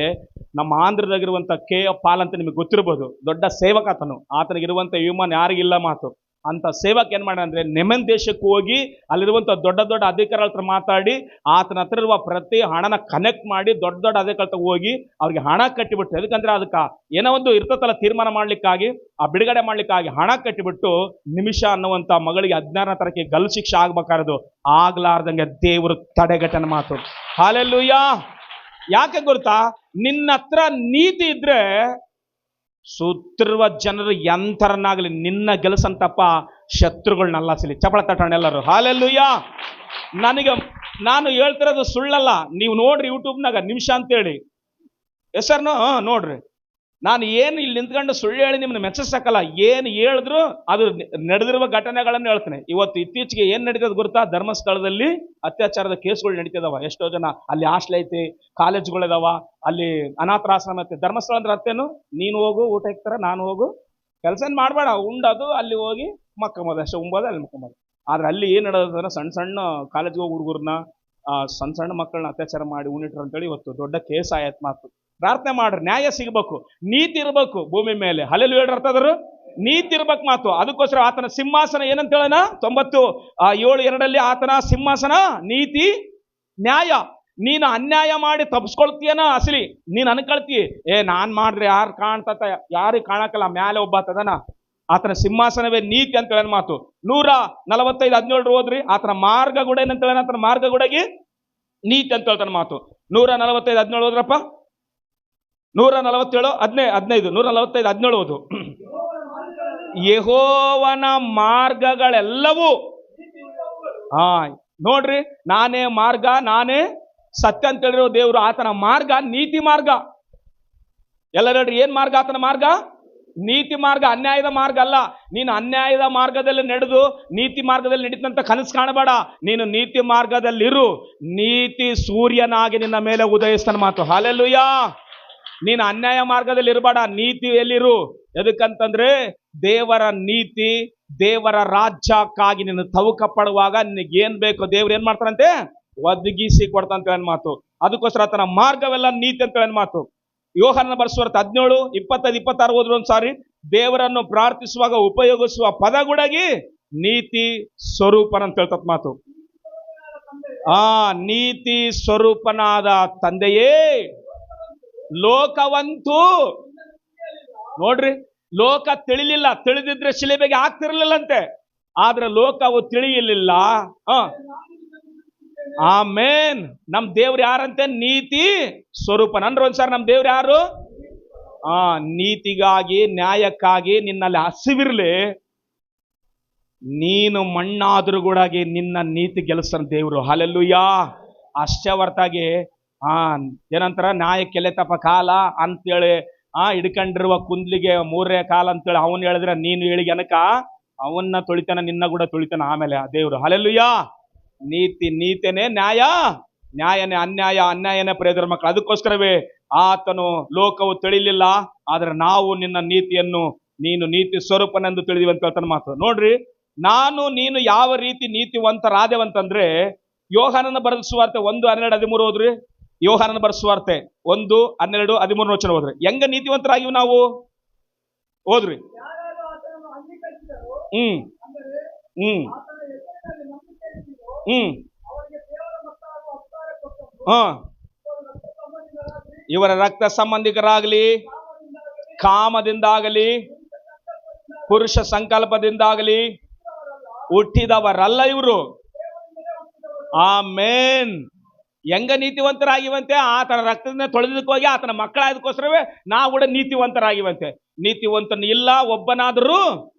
ನಮ್ಮ ಆಂಧ್ರದಾಗಿರುವಂತ KF ಪಾಲ್ ಅಂತ ನಿಮಗೆ ಗೊತ್ತಿರ್ಬೋದು, ದೊಡ್ಡ ಸೇವಕ ಆತನು. ಆತನಿಗಿರುವಂತ ಹ್ಯೂಮನ್ ಯಾರಿಗಿಲ್ಲ ಮಾತು. ಅಂತ ಸೇವಕ ಏನ್ ಮಾಡ ಅಂದ್ರೆ ನೆಮನ್ ದೇಶಕ್ಕೆ ಹೋಗಿ ಅಲ್ಲಿರುವಂತ ದೊಡ್ಡ ಅಧಿಕಾರಿಗಳ ಹತ್ರ ಮಾತಾಡಿ ಆತನ ಹತ್ರ ಇರುವ ಪ್ರತಿ ಹಣನ ಕನೆಕ್ಟ್ ಮಾಡಿ ದೊಡ್ಡ ಅಧಿಕಾರಿಗಳ ಹೋಗಿ ಅವ್ರಿಗೆ ಹಣ ಕಟ್ಟಿಬಿಟ್ಟು, ಯಾಕಂದ್ರೆ ಅದಕ್ಕೆ ಏನೋ ಒಂದು ಇರ್ತತಲ್ಲ ತೀರ್ಮಾನ ಮಾಡ್ಲಿಕ್ಕಾಗಿ, ಆ ಬಿಡುಗಡೆ ಮಾಡ್ಲಿಕ್ಕಾಗಿ ಹಣ ಕಟ್ಟಿಬಿಟ್ಟು ನಿಮಿಷ ಅನ್ನುವಂತ ಮಗಳಿಗೆ 16ನೇ ತಾರೀಕಿಗೆ ಗಲ್ ಶಿಕ್ಷೆ ಆಗ್ಬೇಕಾರದು ಆಗ್ಲಾರ್ದಂಗೆ ದೇವರು ತಡೆಗಟ್ಟನ ಮಾತು. ಹಲ್ಲೆಲೂಯಾ. ಯಾಕೆ ಗೊತ್ತಾ, ನಿನ್ನ ಹತ್ರ ನೀತಿ ಇದ್ರೆ ಸುತ್ತಿರುವ ಜನರು ಎಂಥರನ್ನಾಗಲಿ ನಿನ್ನ ಗೆಲ್ಸಂತಪ್ಪ ಶತ್ರುಗಳನ್ನೆಲ್ಲ ಸಿಲಿ. ಚಪಳ ತಟ್ಟಣ ಎಲ್ಲರೂ. ಹಲ್ಲೆಲೂಯಾ. ನಾನು ಹೇಳ್ತಿರೋದು ಸುಳ್ಳಲ್ಲ. ನೀವು ನೋಡ್ರಿ ಯೂಟ್ಯೂಬ್ನಾಗ ನಿಮಿಷ ಅಂತೇಳಿ ಹೆಸರನ್ನು ನೋಡ್ರಿ. ನಾನು ಏನು ಇಲ್ಲಿ ನಿಂತ್ಕೊಂಡು ಸುಳ್ಳು ಹೇಳಿ ನಿಮ್ಮನ್ನ ಮೆಚ್ಚಿಸಕ್ಕಲ್ಲ, ಏನು ಹೇಳಿದ್ರು ಅದು ನಡೆದಿರುವ ಘಟನೆಗಳನ್ನು ಹೇಳ್ತೇನೆ. ಇವತ್ತು ಇತ್ತೀಚೆಗೆ ಏನ್ ನಡೀತದ ಗೊತ್ತಾ? ಧರ್ಮಸ್ಥಳದಲ್ಲಿ ಅತ್ಯಾಚಾರದ ಕೇಸ್ಗಳು ನಡೀತಿದಾವ. ಎಷ್ಟೋ ಜನ ಅಲ್ಲಿ ಹಾಸ್ಟೆಲ್ ಐತಿ, ಕಾಲೇಜ್ಗಳಿದಾವ, ಅಲ್ಲಿ ಅನಾಥಾಶ್ರಮ ಐತಿ. ಧರ್ಮಸ್ಥಳ ಅಂದ್ರೆ ಅತ್ತೇನು? ನೀನು ಹೋಗು ಊಟ ಇಕ್ತಾರ, ನಾನು ಹೋಗು ಕೆಲಸ ಮಾಡಬೇಡ, ಉಂಡದು ಅಲ್ಲಿ ಹೋಗಿ ಮಕ್ಕಂಬೋದು ಅಷ್ಟೇ, ಉಂಬೋದು ಅಲ್ಲಿ ಮಕ್ಕಂಬೋದು. ಆದ್ರೆ ಅಲ್ಲಿ ಏನ್ ನಡೆದ, ಸಣ್ಣ ಸಣ್ಣ ಕಾಲೇಜ್ಗೆ ಹೋಗಿ ಹುಡುಗರನ್ನ ಸಣ್ಣ ಸಣ್ಣ ಮಕ್ಕಳನ್ನ ಅತ್ಯಾಚಾರ ಮಾಡಿ ಉಣಿಟ್ರು ಅಂತೇಳಿ ಇವತ್ತು ದೊಡ್ಡ ಕೇಸ್ ಆಯತ್ ಮಾತು. ಪ್ರಾರ್ಥನೆ ಮಾಡ್ರಿ, ನ್ಯಾಯ ಸಿಗಬೇಕು, ನೀತಿ ಇರಬೇಕು ಭೂಮಿ ಮೇಲೆ. ಹಲ್ಲೆಲೂಯಾ ಅರ್ಥದರು, ನೀತಿ ಇರ್ಬೇಕು ಮಾತು. ಅದಕ್ಕೋಸ್ಕರ ಆತನ ಸಿಂಹಾಸನ ಏನಂತ ಹೇಳೋಣ, 97:2 ಆತನ ಸಿಂಹಾಸನ ನೀತಿ ನ್ಯಾಯ. ನೀನು ಅನ್ಯಾಯ ಮಾಡಿ ತಪ್ಪಿಸ್ಕೊಳ್ತೀಯನ ಅಸಲಿ ನೀನ್ ಅನ್ಕೊಳ್ತಿ, ನಾನ್ ಮಾಡ್ರಿ ಯಾರು ಕಾಣ್ತತ, ಯಾರಿಗೆ ಕಾಣಕಲ್ಲ, ಮ್ಯಾಲೆ ಒಬ್ಬ ಆತದನ. ಆತನ ಸಿಂಹಾಸನವೇ ನೀತಿ ಅಂತ ಹೇಳ ಮಾತು. 145:17 ಓದ್ರಿ. ಆತನ ಮಾರ್ಗ ಕೂಡ ಏನಂತ ಹೇಳ, ಆತನ ಮಾರ್ಗ ಕೂಡಗಿ ನೀತಿ ಅಂತ ಹೇಳ್ತಾನ ಮಾತು. 145:17 ಓದ್ರಪ್ಪ. 145:17 ಓದು. ಯೆಹೋವನ ಮಾರ್ಗಗಳೆಲ್ಲವೂ, ನೋಡ್ರಿ, ನಾನೇ ಮಾರ್ಗ, ನಾನೇ ಸತ್ಯ ಅಂತ ಹೇಳಿರೋ ದೇವರು. ಆತನ ಮಾರ್ಗ ನೀತಿ ಮಾರ್ಗ. ಎಲ್ಲರೂ ಹೇಳ್ರಿ, ಏನ್ ಮಾರ್ಗ? ಆತನ ಮಾರ್ಗ ನೀತಿ ಮಾರ್ಗ, ಅನ್ಯಾಯದ ಮಾರ್ಗ ಅಲ್ಲ. ನೀನು ಅನ್ಯಾಯದ ಮಾರ್ಗದಲ್ಲಿ ನಡೆದು ನೀತಿ ಮಾರ್ಗದಲ್ಲಿ ನಡೀತಂತ ಕನಸು ಕಾಣಬೇಡ. ನೀನು ನೀತಿ ಮಾರ್ಗದಲ್ಲಿರು, ನೀತಿ ಸೂರ್ಯನಾಗಿ ನಿನ್ನ ಮೇಲೆ ಉದಯಿಸ್ತಾನ ಮಾತು. ಹಲ್ಲೆಲೂಯಾ. ನೀನು ಅನ್ಯಾಯ ಮಾರ್ಗದಲ್ಲಿ ಇರಬೇಡ, ನೀತಿಯಲ್ಲಿರು. ಎದಕ್ಕಂತಂದ್ರೆ ದೇವರ ನೀತಿ, ದೇವರ ರಾಜ್ಯಕ್ಕಾಗಿ ನೀನು ತವಕ ಪಡುವಾಗ ನಿನಗೇನ್ ಬೇಕು ದೇವ್ರು ಏನ್ ಮಾಡ್ತಾರಂತೆ, ಒದಗಿಸಿ ಕೊಡ್ತಂತ ಹೇಳ ಮಾತು. ಅದಕ್ಕೋಸ್ಕರ ಆತನ ಮಾರ್ಗವೆಲ್ಲ ನೀತಿ ಅಂತ ಹೇಳ ಮಾತು. ಯೋಹಾನನ ಬರೆಸುವಾರ್ತೆ 17:25-26 ಓದ್ರು ಒಂದ್ಸಾರಿ. ದೇವರನ್ನು ಪ್ರಾರ್ಥಿಸುವಾಗ ಉಪಯೋಗಿಸುವ ಪದಗುಡಗಿ ನೀತಿ ಸ್ವರೂಪನ ಅಂತ ಹೇಳ್ತದ ಮಾತು. ನೀತಿ ಸ್ವರೂಪನಾದ ತಂದೆಯೇ, ಲೋಕವಂತೂ, ನೋಡ್ರಿ, ಲೋಕ ತಿಳಿಲಿಲ್ಲ, ತಿಳಿದಿದ್ರೆ ಶಿಲೆಬೆಗೆ ಆಗ್ತಿರ್ಲಿಲ್ಲಂತೆ. ಆದ್ರೆ ಲೋಕವು ತಿಳಿಯಲಿಲ್ಲ. ಆಮೇನ್. ನಮ್ ದೇವ್ರು ಯಾರಂತೆ? ನೀತಿ ಸ್ವರೂಪನ. ಅಂದ್ರೆ ಒಂದ್ಸಾರಿ ನಮ್ ದೇವ್ರು ಯಾರು? ನೀತಿಗಾಗಿ, ನ್ಯಾಯಕ್ಕಾಗಿ ನಿನ್ನಲ್ಲಿ ಹಸಿವಿರ್ಲಿ, ನೀನು ಮಣ್ಣಾದ್ರೂ ಕೂಡ ನಿನ್ನ ನೀತಿ ಗೆಲ್ಲಿಸ್ತಾನ ದೇವ್ರು. ಹಲ್ಲೆಲೂಯಾ. ಅಷ್ಟೇ ಹೊರತಾಗಿ ಏನಂತಾರ, ನ್ಯಾಯಕ್ಕೆಲೆತಪ್ಪ ಕಾಲ ಅಂತೇಳಿ ಹಿಡ್ಕೊಂಡಿರುವ ಕುಂದ್ಲಿಗೆ 3 ಕಾಲ ಅಂತೇಳಿ ಅವನು ಹೇಳಿದ್ರೆ ನೀನು ಹೇಳಿಗೆನಕ ಅವನ್ನ ತೊಳಿತಾನ, ನಿನ್ನ ಕೂಡ ತೊಳಿತಾನ ಆಮೇಲೆ ಆ ದೇವ್ರು. ಹಲ್ಲೆಲೂಯಾ. ನೀತಿ ನೀತಿನೇ, ನ್ಯಾಯ ನ್ಯಾಯನೇ, ಅನ್ಯಾಯ ಅನ್ಯಾಯನೇ ಪ್ರಿಯರ ಮಕ್ಕಳು. ಅದಕ್ಕೋಸ್ಕರವೇ ಆತನು ಲೋಕವು ತಿಳಿಲಿಲ್ಲ, ಆದ್ರೆ ನಾವು ನಿನ್ನ ನೀತಿಯನ್ನು, ನೀನು ನೀತಿ ಸ್ವರೂಪನೆಂದು ತಿಳಿದಿವಿ ಅಂತ ಹೇಳ್ತಾನೆ ಮಾತು. ನೋಡ್ರಿ, ನಾನು ನೀನು ಯಾವ ರೀತಿ ನೀತಿವಂತರಾದೇವಂತಂದ್ರೆ, ಯೋಹಾನನ ಬರೆದ ಸುವಾರ್ತೆ 1:12-13 ಓದ್ರಿ. ಯೋಹಾನನ ಬರೆದ ಸುವಾರ್ತೆ 1:12-13 ವಚನ ಓದ್ರಿ. ಹೆಂಗ ನೀತಿವಂತರಾಗಿವಿ ನಾವು? ಓದ್ರಿ. ಇವರ ರಕ್ತ ಸಂಬಂಧಿಕರಾಗಲಿ, ಕಾಮದಿಂದಾಗಲಿ, ಪುರುಷ ಸಂಕಲ್ಪದಿಂದಾಗಲಿ ಹುಟ್ಟಿದವರಲ್ಲ ಇವರು. ಆಮೇನ್. ಹೆಂಗ ನೀತಿವಂತರಾಗಿವಂತೆ? ಆತನ ರಕ್ತದಿಂದ ತೊಳೆದಕ್ಕೆ ಹೋಗಿ ಆತನ ಮಕ್ಕಳಾದಕ್ಕೋಸ್ಕರವೇ ನಾವು ಕೂಡ ನೀತಿವಂತರಾಗಿವಂತೆ. ನೀತಿವಂತನು ಇಲ್ಲ ಒಬ್ಬನಾದರೂ,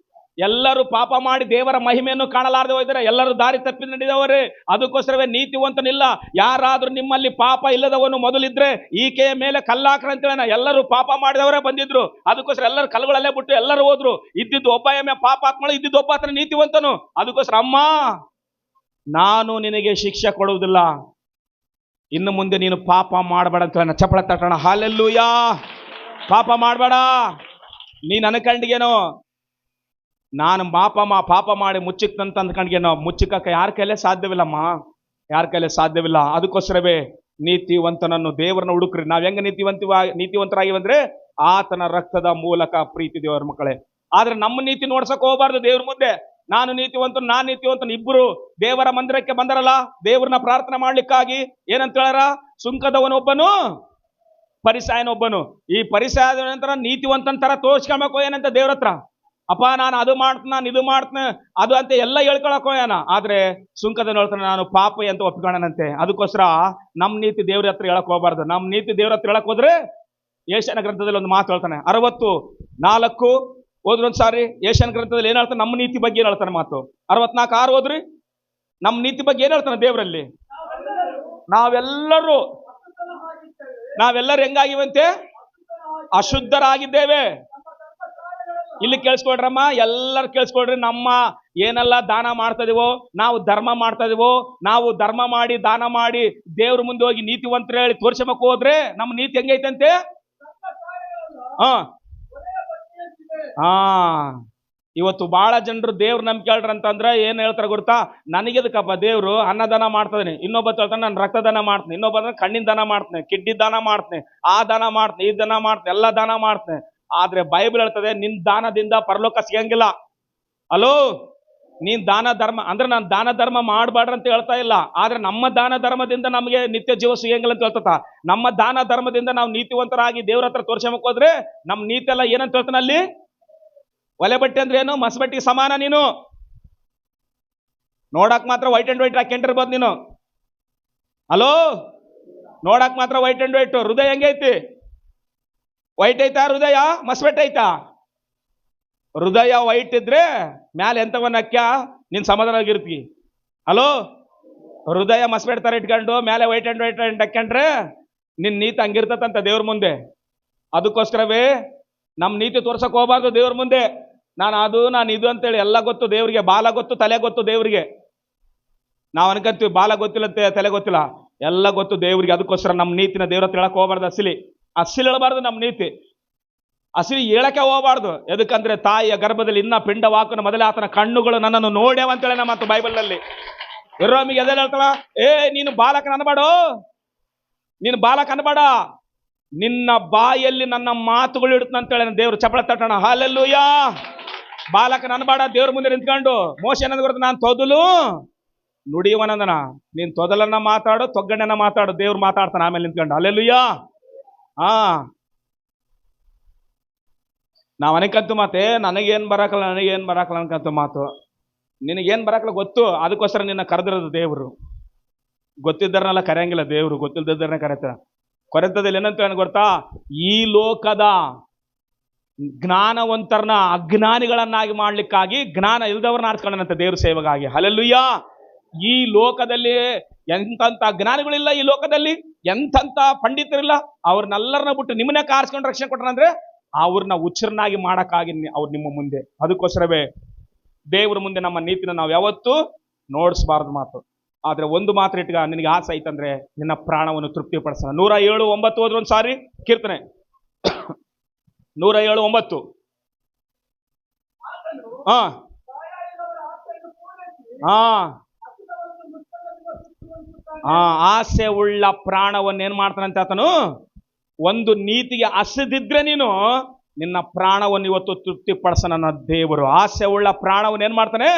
ಎಲ್ಲರೂ ಪಾಪ ಮಾಡಿ ದೇವರ ಮಹಿಮೆಯನ್ನು ಕಾಣಲಾರದೆ ಹೋಗಿದ್ದಾರೆ, ಎಲ್ಲರೂ ದಾರಿ ತಪ್ಪಿ ನಡೆದವರೇ. ಅದಕ್ಕೋಸ್ಕರವೇ ನೀತಿವಂತನಿಲ್ಲ. ಯಾರಾದ್ರೂ ನಿಮ್ಮಲ್ಲಿ ಪಾಪ ಇಲ್ಲದವನು ಮೊದಲಿದ್ರೆ ಈಕೆಯ ಮೇಲೆ ಕಲ್ಲಾಕ್ರ ಅಂತೇಳ. ಎಲ್ಲರೂ ಪಾಪ ಮಾಡಿದವರೇ ಬಂದಿದ್ರು, ಅದಕ್ಕೋಸ್ಕರ ಎಲ್ಲರೂ ಕಲ್ಲುಗಳಲ್ಲೇ ಬಿಟ್ಟು ಎಲ್ಲರೂ ಹೋದ್ರು. ಇದ್ದಿದ್ದು ಒಬ್ಬ ಎಮ್ಮೆ ಪಾಪಾತ್ಮಳು, ಇದ್ದಿದ್ದು ಒಬ್ಬ ಆತನ ನೀತಿವಂತನು. ಅದಕ್ಕೋಸ್ಕರ ಅಮ್ಮ, ನಾನು ನಿನಗೆ ಶಿಕ್ಷೆ ಕೊಡುವುದಿಲ್ಲ, ಇನ್ನು ಮುಂದೆ ನೀನು ಪಾಪ ಮಾಡಬೇಡ ಅಂತ ಹೇಳ. ಚಪ್ಪಳ ತಟ್ಟಣ. ಹಲ್ಲೆಲೂಯಾ. ಪಾಪ ಮಾಡಬೇಡ. ನೀನು ಅನ್ಕಂಡಿಗೇನೋ ನಾನು ಪಾಪ ಮಾಡಿ ಮುಚ್ಚಿಕ್ತಂತ ಅಂದ್ಕಂಡ್ಗೇನೋ, ಮುಚ್ಚಿಕಕ್ಕೆ ಯಾರ ಕೈಲೇ ಸಾಧ್ಯವಿಲ್ಲಮ್ಮ, ಯಾರ ಕೈಲೇ ಸಾಧ್ಯವಿಲ್ಲ. ಅದಕ್ಕೋಸ್ಕರವೇ ನೀತಿವಂತನನ್ನು, ದೇವರನ್ನ ಹುಡುಕ್ರಿ. ನಾವ್ ಹೆಂಗ ನೀತಿವಂತರಾಗಿವಂದ್ರೆ ಆತನ ರಕ್ತದ ಮೂಲಕ. ಪ್ರೀತಿ ದೇವರ ಮಕ್ಕಳೇ, ಆದ್ರೆ ನಮ್ಮ ನೀತಿ ನೋಡ್ಸಕ್ ಹೋಗಬಾರ್ದು ದೇವ್ರ ಮುಂದೆ. ನಾನು ನೀತಿವಂತನು ಇಬ್ಬರು ದೇವರ ಮಂದಿರಕ್ಕೆ ಬಂದರಲ್ಲ, ದೇವ್ರನ್ನ ಪ್ರಾರ್ಥನೆ ಮಾಡ್ಲಿಕ್ಕಾಗಿ. ಏನಂತ ಹೇಳಾರ? ಸುಂಕದವನೊಬ್ಬನು, ಪರಿಸಾಯನೊಬ್ಬನು. ಈ ಪರಿಸಾಯದ ನಂತರ ನೀತಿವಂತನ ತರ ತೋರ್ಸ್ಕೊಳ್ಬೇಕು ಏನಂತ ದೇವ್ರ ಹತ್ರ. ಅಪ್ಪ ನಾನು ಅದು ಮಾಡ್ತೀನಿ, ನಾನು ಇದು ಮಾಡ್ತೀನಿ, ಅದು ಅಂತ ಎಲ್ಲ ಹೇಳ್ಕೊಳಕ್ ಹೋಗ್ಯಾನ. ಆದ್ರೆ ಸುಂಕದವನು ಹೇಳ್ತಾನೆ ನಾನು ಪಾಪ ಅಂತ ಒಪ್ಕೊಳ್ಳೋಣಂತೆ. ಅದಕ್ಕೋಸ್ಕರ ನಮ್ ನೀತಿ ದೇವ್ರ ಹತ್ರ ಹೇಳಕ್ ಹೋಗ್ಬಾರ್ದು. ನಮ್ ನೀತಿ ದೇವ್ರ ಹತ್ರ ಹೇಳಕ್ ಹೋದ್ರೆ, ಯೆಶಾಯನ ಗ್ರಂಥದಲ್ಲಿ ಒಂದು ಮಾತು ಹೇಳ್ತಾನೆ, 64 ಓದ್ರೊಂದ್ಸಾರಿ. ಯೆಶಾಯನ ಗ್ರಂಥದಲ್ಲಿ ಏನ್ ಹೇಳ್ತಾನೆ? ನಮ್ಮ ನೀತಿ ಬಗ್ಗೆ ಏನ್ ಹೇಳ್ತಾನೆ ಮಾತು. 64:6 ಓದ್ರಿ. ನಮ್ಮ ನೀತಿ ಬಗ್ಗೆ ಏನ್ ಹೇಳ್ತಾನೆ ದೇವರಲ್ಲಿ? ನಾವೆಲ್ಲರೂ ಹೆಂಗಾಗಿವಂತೆ? ಅಶುದ್ಧರಾಗಿದ್ದೇವೆ. ಇಲ್ಲಿ ಕೇಳಿಸ್ಕೊಡ್ರಮ್ಮ, ಎಲ್ಲರೂ ಕೇಳಿಸ್ಕೊಡ್ರಿ. ನಮ್ಮ ಏನೆಲ್ಲ ದಾನ ಮಾಡ್ತಾ ಇದೀವೋ, ನಾವು ಧರ್ಮ ಮಾಡ್ತಾ ಇದೀವೋ, ನಾವು ಧರ್ಮ ಮಾಡಿ ದಾನ ಮಾಡಿ ದೇವ್ರ ಮುಂದೆ ಹೋಗಿ ನೀತಿವಂತರು ಹೇಳಿ ತೋರ್ಸಬೇಕು ಹೋದ್ರೆ ನಮ್ಮ ನೀತಿ ಹೆಂಗೈತಂತೆ? ಇವತ್ತು ಬಹಳ ಜನರು ದೇವ್ರ ನಂಬಿಕೆ ಹೇಳ್ರಂತಂದ್ರೆ ಏನ್ ಹೇಳ್ತಾರೆ ಗೊತ್ತಾ? ನನಗೆದಕ್ಕಪ್ಪ ದೇವ್ರು ಅನ್ನದಾನ ಮಾಡ್ತದೇನೆ, ಇನ್ನೊಬ್ಬ ಹೇಳ್ತಾನೆ ನಾನು ರಕ್ತದಾನ ಮಾಡ್ತೀನಿ, ಇನ್ನೊಬ್ಬ ಕಣ್ಣಿನ ದಾನ ಮಾಡ್ತೀನಿ, ಕಿಡ್ನಿ ದಾನ ಮಾಡ್ತೀನಿ, ಆ ದಾನ ಮಾಡ್ತೀನಿ, ಈ ದಾನ ಮಾಡ್ತೀನಿ, ಎಲ್ಲ ದಾನ ಮಾಡ್ತೀನಿ. ಆದ್ರೆ ಬೈಬಲ್ ಹೇಳ್ತದೆ ನಿನ್ ದಾನದಿಂದ ಪರಲೋಕ ಸಿಗಂಗಿಲ್ಲ. ಅಲೋ, ನೀನ್ ದಾನ ಧರ್ಮ ಅಂದ್ರೆ ನಾನು ದಾನ ಧರ್ಮ ಮಾಡಬಾರ್ದು ಅಂತ ಹೇಳ್ತಾ ಇಲ್ಲ. ಆದ್ರೆ ನಮ್ಮ ದಾನ ಧರ್ಮದಿಂದ ನಮಗೆ ನಿತ್ಯ ಜೀವ ಸಿಗಂಗಿಲ್ಲ ಅಂತ ಹೇಳ್ತತ. ನಮ್ಮ ದಾನ ಧರ್ಮದಿಂದ ನಾವು ನೀತಿವಂತರಾಗಿ ದೇವ್ರ ಹತ್ರ ತೋರ್ಸಮಕ್ ಹೋದ್ರೆ ನಮ್ ನೀತಿ ಎಲ್ಲ ಏನಂತ ಹೇಳ್ತಾನೆ ಅಲ್ಲಿ? ಒಲೆ ಬಟ್ಟೆ ಅಂದ್ರೆ ಏನು? ಮಸ್ಬಟ್ಟಿಗೆ ಸಮಾನ. ನೀನು ನೋಡಕ್ ಮಾತ್ರ ವೈಟ್ ಅಂಡ್ ವೈಟ್ ಹಾಕೊಂಡಿರ್ಬೋದು ನೀನು. ಅಲೋ, ನೋಡಕ್ ಮಾತ್ರ ವೈಟ್ ಅಂಡ್ ವೈಟ್. ಹೃದಯ ಹೆಂಗೈತಿ? ವೈಟ್ ಐತಾ ಹೃದಯ? ಮಸ್ಬೆಟ್ ಐತಾ? ಹೃದಯ ವೈಟ್ ಇದ್ರೆ ಮ್ಯಾಲೆ ಎಂತವನ್ನ ಅಕ್ಯ ನೀನ್ ಸಮಾಧಾನವಾಗಿರ್ತಿ. ಅಲೋ, ಹೃದಯ ಮಸ್ಬೆಟ್ ತರ ಇಟ್ಕೊಂಡು ಮೇಲೆ ವೈಟ್ ಅಂಡ್ ವೈಟ್ ಹಾಕೊಂಡ್ರೆ ನಿನ್ ನೀತಿ ಹಂಗಿರ್ತದಂತ ದೇವ್ರ ಮುಂದೆ. ಅದಕ್ಕೋಸ್ಕರವೇ ನಮ್ ನೀತಿ ತೋರ್ಸಕ್ ಹೋಗ್ಬಾರ್ದು ದೇವ್ರ ಮುಂದೆ. ನಾನು ಇದು ಅಂತೇಳಿ ಎಲ್ಲ ಗೊತ್ತು ದೇವ್ರಿಗೆ. ಬಾಲ ಗೊತ್ತು, ತಲೆ ಗೊತ್ತು ದೇವ್ರಿಗೆ. ನಾವ್ ಅನ್ಕಂತೀವಿ ಬಾಲ ಗೊತ್ತಿಲ್ಲ, ತಲೆ ಗೊತ್ತಿಲ್ಲ, ಎಲ್ಲ ಗೊತ್ತು ದೇವ್ರಿಗೆ. ಅದಕ್ಕೋಸ್ಕರ ನಮ್ ನೀತಿನ ದೇವ್ರ ಹತ್ರ ಹೇಳಕ್ ಹೋಗ್ಬಾರ್ದು. ಅಸಲಿ ಹೇಳಬಾರ್ದು ನಮ್ ನೀತಿ. ಅಸಲಿ ಹೇಳಕ್ಕೆ ಹೋಗಬಾರ್ದು. ಎದಕ್ಕಂದ್ರೆ ತಾಯಿಯ ಗರ್ಭದಲ್ಲಿ ಇನ್ನ ಪಿಂಡವಾಕನ ಮೊದಲೇ ಆತನ ಕಣ್ಣುಗಳು ನನ್ನನ್ನು ನೋಡ್ಯಾವ ಅಂತೇಳಿ ನಮ್ಮ ಮಾತು ಬೈಬಲ್ ನಲ್ಲಿ. ಇರೋಮಿಗೆ ಎದೆ ಹೇಳ್ತಾಳ, ನೀನು ಬಾಲಕನ ಅನ್ಬೇಡ, ನೀನು ಬಾಲಕ ಅನ್ಬೇಡ, ನಿನ್ನ ಬಾಯಲ್ಲಿ ನನ್ನ ಮಾತುಗಳು ಇಡುತ್ತ ಅಂತೇಳಿ ದೇವ್ರು ಚಪ್ಪಳ ತಟ್ಟಣ. ಹಲ್ಲೆಲೂಯಾ. ಬಾಲಕನ ಅನ್ಬೇಡ ದೇವ್ರ ಮುಂದೆ ನಿಂತ್ಕೊಂಡು. ಮೋಶ ಏನಂದ್ ಗೊತ್ತ? ನಾನು ತೊದಲು ನುಡಿಯುವನಂದನ. ನೀನ್ ತೊದಲನ್ನ ಮಾತಾಡು, ತೊಗ್ಗಣ್ಣನ ಮಾತಾಡು, ದೇವ್ರು ಮಾತಾಡ್ತಾನ ಆಮೇಲೆ ನಿಂತ್ಕೊಂಡು. ಹಲ್ಲೆಲೂಯಾ. ನಾವ್ ಅನ್ಕಂತು ಮಾತೆ ನನಗೇನ್ ಬರಾಕಲ್ಲ ಅನ್ಕಂತ ಮಾತು. ನಿನಗೇನ್ ಬರಾಕಲ್ಲ ಗೊತ್ತು, ಅದಕ್ಕೋಸ್ಕರ ನಿನ್ನ ಕರೆದಿರೋದು ದೇವ್ರು. ಗೊತ್ತಿದ್ದರನ್ನೆಲ್ಲ ಕರೆಯಂಗಿಲ್ಲ ದೇವ್ರು, ಗೊತ್ತಿದ್ದರನ್ನ ಕರೆತ. ಕೊರೆತದಲ್ಲಿ ಏನಂತ ಗೊತ್ತಾ? ಈ ಲೋಕದ ಜ್ಞಾನವಂತರನ್ನ ಅಜ್ಞಾನಿಗಳನ್ನಾಗಿ ಮಾಡ್ಲಿಕ್ಕಾಗಿ ಜ್ಞಾನ ಇಲ್ದವ್ರನ್ನ ಆರಿಸ್ಕೊಂಡಂತ ದೇವ್ರ ಸೇವೆಗಾಗಿ. ಹಲ್ಲೆಲೂಯಾ. ಈ ಲೋಕದಲ್ಲಿ ಎಂತಂತ ಜ್ಞಾನಿಗಳಿಲ್ಲ, ಈ ಲೋಕದಲ್ಲಿ ಎಂತಂತ ಪಂಡಿತರಿಲ್ಲ. ಅವ್ರನ್ನೆಲ್ಲರನ್ನ ಬಿಟ್ಟು ನಿಮ್ಮನ್ನೇ ಆರಿಸ್ಕೊಂಡು ರಕ್ಷಣೆ ಕೊಟ್ರಂದ್ರೆ ಅವ್ರನ್ನ ಹುಚ್ಚರನ್ನಾಗಿ ಮಾಡಕ್ಕಾಗಿ ಅವ್ರು ನಿಮ್ಮ ಮುಂದೆ. ಅದಕ್ಕೋಸ್ಕರವೇ ದೇವ್ರ ಮುಂದೆ ನಮ್ಮ ನೀತಿನ ನಾವು ಯಾವತ್ತೂ ನೋಡಿಸಬಾರ್ದು ಮಾತು. ಆದ್ರೆ ಒಂದು ಮಾತ್ರ ಇಟ್ಗ, ನಿನಗೆ ಆಸೆ ಐತಂದ್ರೆ ನಿನ್ನ ಪ್ರಾಣವನ್ನು ತೃಪ್ತಿಪಡಿಸೋಣ. 107:9 ಹೋದ್ರು ಒಂದ್ ಸಾರಿ ಕೀರ್ತನೆ. 107:9. ಆಸೆ ಉಳ್ಳ ಪ್ರಾಣವನ್ನು ಏನ್ ಮಾಡ್ತಾನಂತೆ ಆತನು? ಒಂದು ನೀತಿಗೆ ಹಸಿದಿದ್ರೆ ನೀನು ನಿನ್ನ ಪ್ರಾಣವನ್ನು ಇವತ್ತು ತೃಪ್ತಿ ಪಡಿಸನ ದೇವರು. ಆಸೆ ಉಳ್ಳ ಪ್ರಾಣವನ್ನು ಏನ್ ಮಾಡ್ತಾನೆ?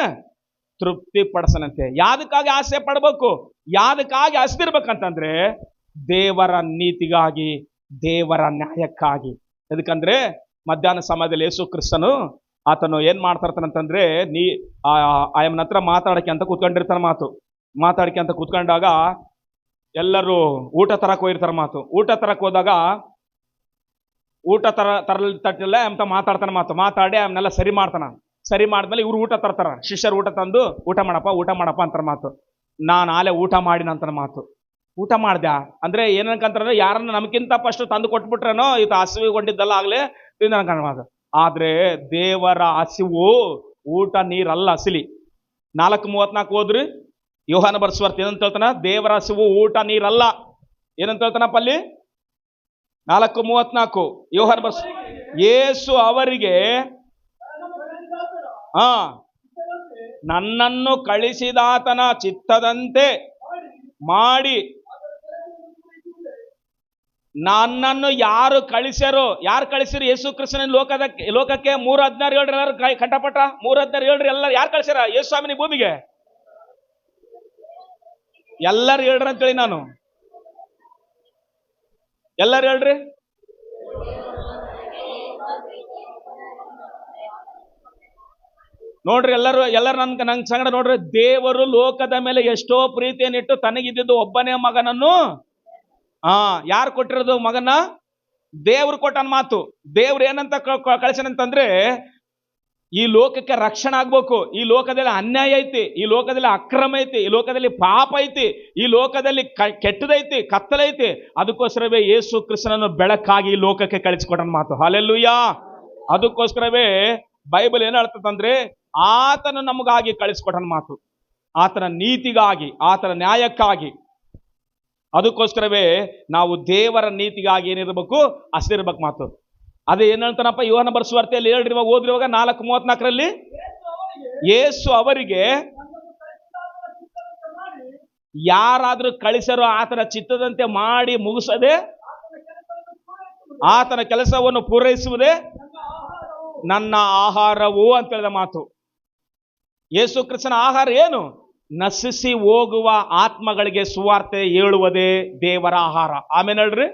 ತೃಪ್ತಿ ಪಡಿಸನಂತೆ. ಯಾದಕ್ಕಾಗಿ ಆಸೆ ಪಡಬೇಕು, ಯಾದಕ್ಕಾಗಿ ಹಸಿದಿರ್ಬೇಕಂತಂದ್ರೆ ದೇವರ ನೀತಿಗಾಗಿ, ದೇವರ ನ್ಯಾಯಕ್ಕಾಗಿ. ಎದಕ್ಕಂದ್ರೆ ಮಧ್ಯಾಹ್ನ ಸಮಯದಲ್ಲಿ ಯೇಸು ಕ್ರಿಸ್ತನು ಆತನು ಏನ್ ಮಾಡ್ತಾರಂತಂದ್ರೆ ಆಯಮ್ಮನ ಹತ್ರ ಮಾತಾಡಕ್ಕೆ ಅಂತ ಕೂತ್ಕೊಂಡಿರ್ತಾರ. ಮಾತಾಡಕ್ಕೆ ಅಂತ ಕೂತ್ಕೊಂಡಾಗ ಎಲ್ಲರೂ ಊಟ ತರಕ್ ಹೋಗಿರ್ತಾರ. ಊಟ ತರಕ್ ಹೋದಾಗ ಊಟ ತರಲ್ ತಟ್ಟಿಲ್ಲ ಅಂತ ಮಾತಾಡ್ತಾನ. ಮಾತಾಡಿ ಅವನ್ನೆಲ್ಲ ಸರಿ ಮಾಡ್ತಾನ. ಸರಿ ಮಾಡಿದ್ಮೇಲೆ ಇವ್ರು ಊಟ ತರ್ತಾರ. ಶಿಷ್ಯರು ಊಟ ತಂದು ಊಟ ಮಾಡಪ್ಪ ಅಂತಾರ. ನಾನು ಆಲೆ ಊಟ ಮಾಡಿನಂತ ಊಟ ಮಾಡ್ದ್ಯಾ ಅಂದ್ರೆ ಏನಂಕಂತಾರ, ಯಾರನ್ನ ನಮ್ಗಿಂತ ಫಸ್ಟ್ ತಂದು ಕೊಟ್ಬಿಟ್ರೇನೋ ಇದು ಹಸಿವಿಗೊಂಡಿದ್ದಲ್ಲ ಆಗ್ಲೇ ತಿಂದ. ಆದ್ರೆ ದೇವರ ಹಸಿವು ಊಟ ನೀರಲ್ಲ, ಅಸಲಿ. 4:34 ಹೋದ್ರಿ ಯೋಹಾನ ಬರೆಸುವಾರ್ತೆ ಏನಂತ ಹೇಳ್ತಾನ? ದೇವರ ಹಸಿವು ಊಟ ನೀರಲ್ಲ. ಏನಂತ ಹೇಳ್ತಾನಪ್ಪ ಅಲ್ಲಿ? 4:34 ಯೋಹಾನ ಬರ್ಸ್. ಯೇಸು ಅವರಿಗೆ ನನ್ನನ್ನು ಕಳಿಸಿದಾತನ ಚಿತ್ತದಂತೆ ಮಾಡಿ, ನನ್ನನ್ನು ಯಾರು ಕಳಿಸ್ಯಾರೋ? ಯಾರು ಕಳಿಸಿರು ಯೇಸು ಕ್ರಿಸ್ತನ ಲೋಕಕ್ಕೆ? 3:16 ಹೇಳ್ರಿ ಎಲ್ಲರೂ ಕಂಠಪಟ್ಟ. 3:16 ಹೇಳ್ರಿ ಎಲ್ಲ. ಯಾರು ಕಳಿಸ್ಯಾರ ಯೇಸು ಸ್ವಾಮಿನಿ ಭೂಮಿಗೆ? ಎಲ್ಲರೂ ಹೇಳ್ರಿ ಅಂತೇಳಿ ನಾನು. ಎಲ್ಲರೂ ಹೇಳ್ರಿ. ನೋಡ್ರಿ ಎಲ್ಲರೂ ನನ್ ಸಂಗಡ ನೋಡ್ರಿ. ದೇವರು ಲೋಕದ ಮೇಲೆ ಎಷ್ಟೋ ಪ್ರೀತಿಯನ್ನಿಟ್ಟು ತನಗಿದ್ದು ಒಬ್ಬನೇ ಮಗನನ್ನು ಯಾರು ಕೊಟ್ಟಿರೋದು? ಮಗನ ದೇವ್ರು ಕೊಟ್ಟನ ಮಾತು. ದೇವ್ರು ಏನಂತ ಕಳಿಸನಂತಂದ್ರೆ ಈ ಲೋಕಕ್ಕೆ ರಕ್ಷಣೆ ಆಗ್ಬೇಕು. ಈ ಲೋಕದಲ್ಲಿ ಅನ್ಯಾಯ ಐತಿ, ಈ ಲೋಕದಲ್ಲಿ ಅಕ್ರಮ ಐತಿ, ಈ ಲೋಕದಲ್ಲಿ ಪಾಪ ಐತಿ, ಈ ಲೋಕದಲ್ಲಿ ಕೆಟ್ಟದೈತಿ, ಕತ್ತಲೈತಿ. ಅದಕ್ಕೋಸ್ಕರವೇ ಯೇಸು ಕ್ರಿಸ್ತನನ್ನು ಬೆಳಕಾಗಿ ಈ ಲೋಕಕ್ಕೆ ಕಳಿಸಿಕೊಟ್ಟನ ಮಾತು. ಹಲ್ಲೆಲೂಯಾ. ಅದಕ್ಕೋಸ್ಕರವೇ ಬೈಬಲ್ ಏನ್ ಹೇಳ್ತದಂದ್ರೆ, ಆತನು ನಮಗಾಗಿ ಕಳಿಸಿಕೊಟ್ಟನ ಮಾತು, ಆತನ ನೀತಿಗಾಗಿ, ಆತನ ನ್ಯಾಯಕ್ಕಾಗಿ. ಅದಕ್ಕೋಸ್ಕರವೇ ನಾವು ದೇವರ ನೀತಿಗಾಗಿ ಏನಿರ್ಬೇಕು, ಅಷ್ಟಿರ್ಬೇಕು ಮಾತು. ಅದೇ ಏನ್ ಹೇಳ್ತಾನಪ್ಪ ಯೋಹನ ಬರೆಸುವಾರ್ತೆಯಲ್ಲಿ ಹೇಳಿರುವಾಗ ಓದಿರುವಾಗ 4:34 ಯೇಸು ಅವರಿಗೆ, ಯಾರಾದ್ರೂ ಕಳಿಸರೋ ಆತನ ಚಿತ್ತದಂತೆ ಮಾಡಿ ಮುಗಿಸದೆ ಆತನ ಕೆಲಸವನ್ನು ಪೂರೈಸುವುದೇ ನನ್ನ ಆಹಾರವು ಅಂತ ಹೇಳಿದ ಮಾತು. ಯೇಸು ಕ್ರಿಸ್ತನ ಆಹಾರ ಏನು? ನಶಿಸಿ ಹೋಗುವ ಆತ್ಮಗಳಿಗೆ ಸುವಾರ್ತೆ ಹೇಳುವುದೇ ದೇವರ ಆಹಾರ. ಆಮೇಲೆ ಹೇಳ್ರಿ,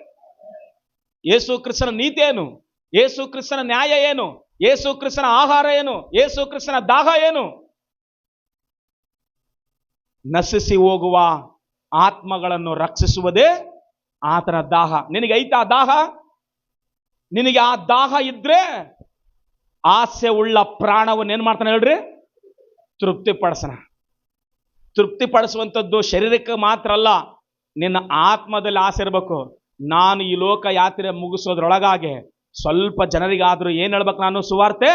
ಯೇಸು ಕ್ರಿಸ್ತನ ನೀತಿ ಏನು? ಯೇಸು ಕ್ರಿಸ್ತನ ನ್ಯಾಯ ಏನು? ಯೇಸು ಕ್ರಿಸ್ತನ ಆಹಾರ ಏನು? ಯೇಸು ಕ್ರಿಸ್ತನ ದಾಹ ಏನು? ನಶಿಸಿ ಹೋಗುವ ಆತ್ಮಗಳನ್ನು ರಕ್ಷಿಸುವುದೇ ಆತನ ದಾಹ. ನಿನಗೆ ಐತಾ ದಾಹ? ನಿನಗೆ ಆ ದಾಹ ಇದ್ರೆ ಆಸೆ ಉಳ್ಳ ಪ್ರಾಣವನ್ನು ಏನ್ ಮಾಡ್ತಾನೆ ಹೇಳ್ರಿ? ತೃಪ್ತಿಪಡಿಸೋಣ. ತೃಪ್ತಿಪಡಿಸುವಂಥದ್ದು ಶರೀರಕ್ಕೆ ಮಾತ್ರ ಅಲ್ಲ, ನಿನ್ನ ಆತ್ಮದಲ್ಲಿ ಆಸೆ ಇರಬೇಕು. ನಾನು ಈ ಲೋಕ ಯಾತ್ರೆ ಮುಗಿಸೋದ್ರೊಳಗಾಗಿ ಸ್ವಲ್ಪ ಜನರಿಗಾದ್ರೂ ಏನ್ ಹೇಳ್ಬೇಕು, ನಾನು ಸುವಾರ್ತೆ.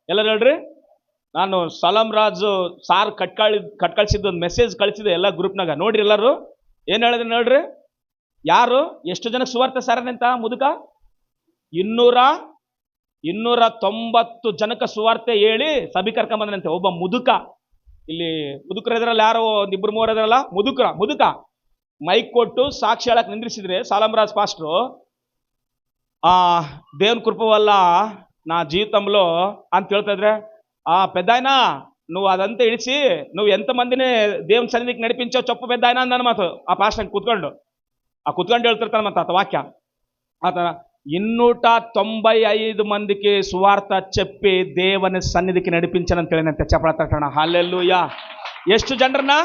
ಎಲ್ಲರೂ ಹೇಳ್ರಿ, ನಾನು ಸಲಾಂ ರಾಜು ಸಾರ್ ಕಳ್ಸಿದ್ದು ಒಂದು ಮೆಸೇಜ್ ಕಳಿಸಿದೆ ಎಲ್ಲ ಗ್ರೂಪ್ನಾಗ, ನೋಡ್ರಿ ಎಲ್ಲರೂ. ಏನ್ ಹೇಳಿದ್ರೆ ಹೇಳ್ರಿ, ಯಾರು ಎಷ್ಟು ಜನಕ್ಕೆ ಸುವಾರ್ತೆ ಸಾರನೆಂತ ಮುದುಕ 290 ಜನಕ್ಕೆ ಸುವಾರ್ತೆ ಹೇಳಿ ಸಭೆ ಕರ್ಕೊಂಬಂದಂತೆ. ಒಬ್ಬ ಮುದುಕ, ಇಲ್ಲಿ ಮುದುಕರು ಇದ್ರಲ್ಲ, ಯಾರೋ ಒಂದಿಬ್ರು ಮೂವರು ಇದ್ರಲ್ಲ, ಮುದುಕ ಮೈಕ್ ಕೊಟ್ಟು ಸಾಕ್ಷಿ ಹೇಳಕ್ ನಿಂದ್ರಿಸಿದ್ರೆ ಸಾಲಂರಾಜ್ ಪಾಸ್ಟ್ರು, దేవుని కృప వల్ల నా జీవితంలో ಅಂತ ಹೇಳ್ತಾ ಇದ್ರೆ, పెద్దాయన నువ్వు అదంతా ఇడిచి నువ్వు ఎంతమందిని దేవుని సన్నిధికి నడిపించావు చెప్పు పెద్దాయన అన్న ಮಾತು. ಆ ಪಾಸ್ಟರ್ ಕೂತ್ಕೊಂಡು ಹೇಳ್ತಿರ್ತಾನೆ ಮತ್ತೆ ಆತ ವಾಕ್ಯ. ಆತ 295 మందికి సువార్త చెప్పి దేవుని సన్నిధికి నడిపించనని ಹೇಳಿದಂತೆ. ಚಪ್ಪಾಳೆ ತಟ್ಟೋಣ. ಹಲ್ಲೆಲೂಯಾ. ಎಷ್ಟು ಜನರನ್ನ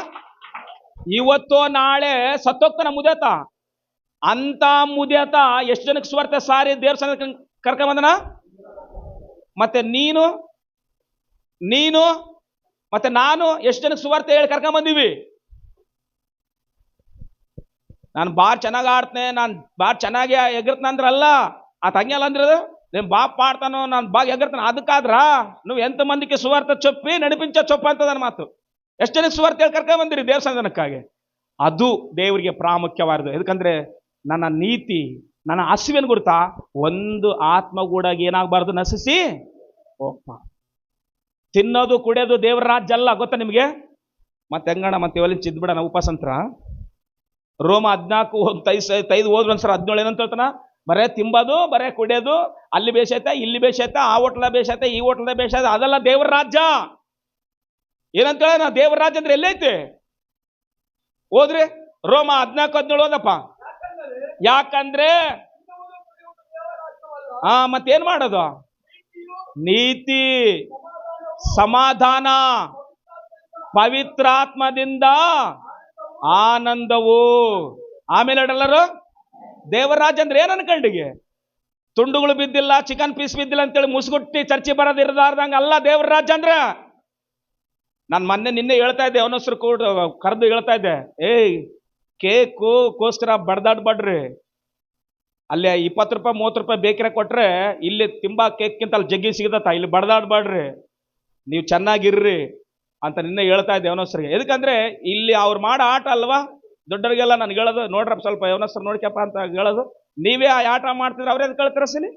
ಇವತ್ತು ನಾಳೆ ಸತ್ತೋಗ್ತಾನ ಮುದೇತ. ಅಂತ ಮುದೇತ ಎಷ್ಟು ಜನಕ್ಕೆ ಸುವಾರ್ತೆ ಸಾರಿ ದೇವ್ರ ಸನ್ನಿಧಿಗೆ ಕರ್ಕೊಂಬಂದನ? ಮತ್ತೆ ನೀನು ಮತ್ತೆ ನಾನು ಎಷ್ಟು ಜನಕ್ಕೆ ಸುವಾರ್ತೆ ಹೇಳಿ ಕರ್ಕೊಂಬಂದೀವಿ? ನಾನು ಬಾರ್ ಚೆನ್ನಾಗಿ ಆಡ್ತೇನೆ, ನಾನು ಬಾರ್ ಚೆನ್ನಾಗಿ ಎಗರ್ತನ ಅಂದ್ರಲ್ಲ, ಆ ತಂಗಿಯಲ್ಲ ಅಂದ್ರದು నేను బాగా పాడతాను, ನಾನು బాగా ఎగరుతాను, ಅದಕ್ಕಾದ್ರ నువ్వు ఎంతమందికి సువార్త చెప్పి నడిపించ చెప్పు ಅಂತದನ್ನ ಮಾತು. ಎಷ್ಟು ಜನಕ್ಕೆ ಸುವಾರ್ತೆ ಹೇಳಿ ಕರ್ಕೊಂಬಂದಿರಿ ದೇವ್ರ ಸನ್ನಿಧಾನಕ್ಕಾಗಿ? ಅದು ದೇವರಿಗೆ ಪ್ರಾಮುಖ್ಯವಾದದ್ದು. ಯಾಕಂದ್ರೆ ನನ್ನ ನೀತಿ, ನನ್ನ ಹಸಿವೇನು ಗುರುತಾ, ಒಂದು ಆತ್ಮ ಕೂಡ ಏನಾಗಬಾರ್ದು, ನಶಿಸಿ ಹೋಗ್ತಾ. ತಿನ್ನೋದು ಕುಡಿಯೋದು ದೇವರ ರಾಜ್ಯ ಅಲ್ಲ, ಗೊತ್ತಾ ನಿಮಗೆ? ಮತ್ತೆ ಹೆಂಗಣ ಮತ್ತೆ ಇವಲ್ಲಿ ಚಿದ್ಬಿಡಣ ಉಪಸಂತ್ರ. ರೋಮ 14:5 ಹೋದ್ರು ಒಂದ್ಸರ 17 ಏನಂತ ಹೇಳ್ತಾನ, ಬರೇ ತಿಂಬೋದು, ಬರೇ ಕುಡಿಯೋದು, ಅಲ್ಲಿ ಬೇಷೈತೆ, ಇಲ್ಲಿ ಬೇಷೈತೆ, ಆ ಹೋಟ್ಲ ಬೇಷೈತೆ, ಈ ಹೋಟ್ಲ ಬೇಷೈತೆ, ಅದೆಲ್ಲ ದೇವರ ರಾಜ್ಯ. ಏನಂತ ಹೇಳ, ನಾ ದೇವರ ರಾಜ್ಯ ಅಂದ್ರೆ ಎಲ್ಲೈತೆ? ಹೋದ್ರಿ ರೋಮ 14:17 ಓದಪ್ಪ. ಯಾಕಂದ್ರೆ ಮತ್ತೇನ್ ಮಾಡೋದು? ನೀತಿ, ಸಮಾಧಾನ, ಪವಿತ್ರಾತ್ಮದಿಂದ ಆನಂದವು. ಆಮೇಲೆ ಎಲ್ಲರೂ ದೇವರ ರಾಜ್ಯ ಅಂದ್ರೆ ಏನ್ ಅನ್ಕಂಡಿಗೆ? ತುಂಡುಗಳು ಬಿದ್ದಿಲ್ಲ, ಚಿಕನ್ ಪೀಸ್ ಬಿದ್ದಿಲ್ಲ ಅಂತೇಳಿ ಮುಸುಗುಟ್ಟಿ ಚರ್ಚೆ ಬರೋದಿರದಾರ್ದಂಗ ಅಲ್ಲ ದೇವರ ರಾಜ್ಯ ಅಂದ್ರೆ. ನಾನು ನಿನ್ನೆ ಹೇಳ್ತಾ ಇದ್ದೆ, ಅವನೊಸ್ರು ಕೂಡ ಕರೆದು ಹೇಳ್ತಾ ಇದ್ದೆ, ಕೇಕೋಸ್ಕರ ಬಡ್ದಾಡ್ಬಾಡ್ರಿ. ಅಲ್ಲಿ 20 ರೂಪಾಯಿ 30 ರೂಪಾಯಿ ಬೇಕಿರ ಕೊಟ್ರೆ ಇಲ್ಲಿ ತಿಂಬಾ ಕೇಕ್ಕಿಂತ ಅಲ್ಲಿ ಜಗ್ಗಿ ಸಿಗತ್ತ, ಇಲ್ಲಿ ಬಡ್ದಾಡ್ಬಾಡ್ರಿ, ನೀವು ಚೆನ್ನಾಗಿರ್ರಿ ಅಂತ ನಿನ್ನೆ ಹೇಳ್ತಾ ಇದ್ದೆ ಯವನಸ್ರಿಗೆ. ಎದಕ್ಕಂದ್ರೆ ಇಲ್ಲಿ ಅವ್ರು ಮಾಡೋ ಆಟ ಅಲ್ವಾ, ದೊಡ್ಡರಿಗೆಲ್ಲ ನಾನು ಹೇಳೋದು, ನೋಡ್ರಪ್ಪ ಸ್ವಲ್ಪ ಯವನಸ್ರು ನೋಡ್ಕಪ್ಪ ಅಂತ ಹೇಳೋದು. ನೀವೇ ಆ ಆಟ ಮಾಡ್ತಿದ್ರೆ ಅವ್ರೇ ಕಳ್ತಾರ ಸಲಿ,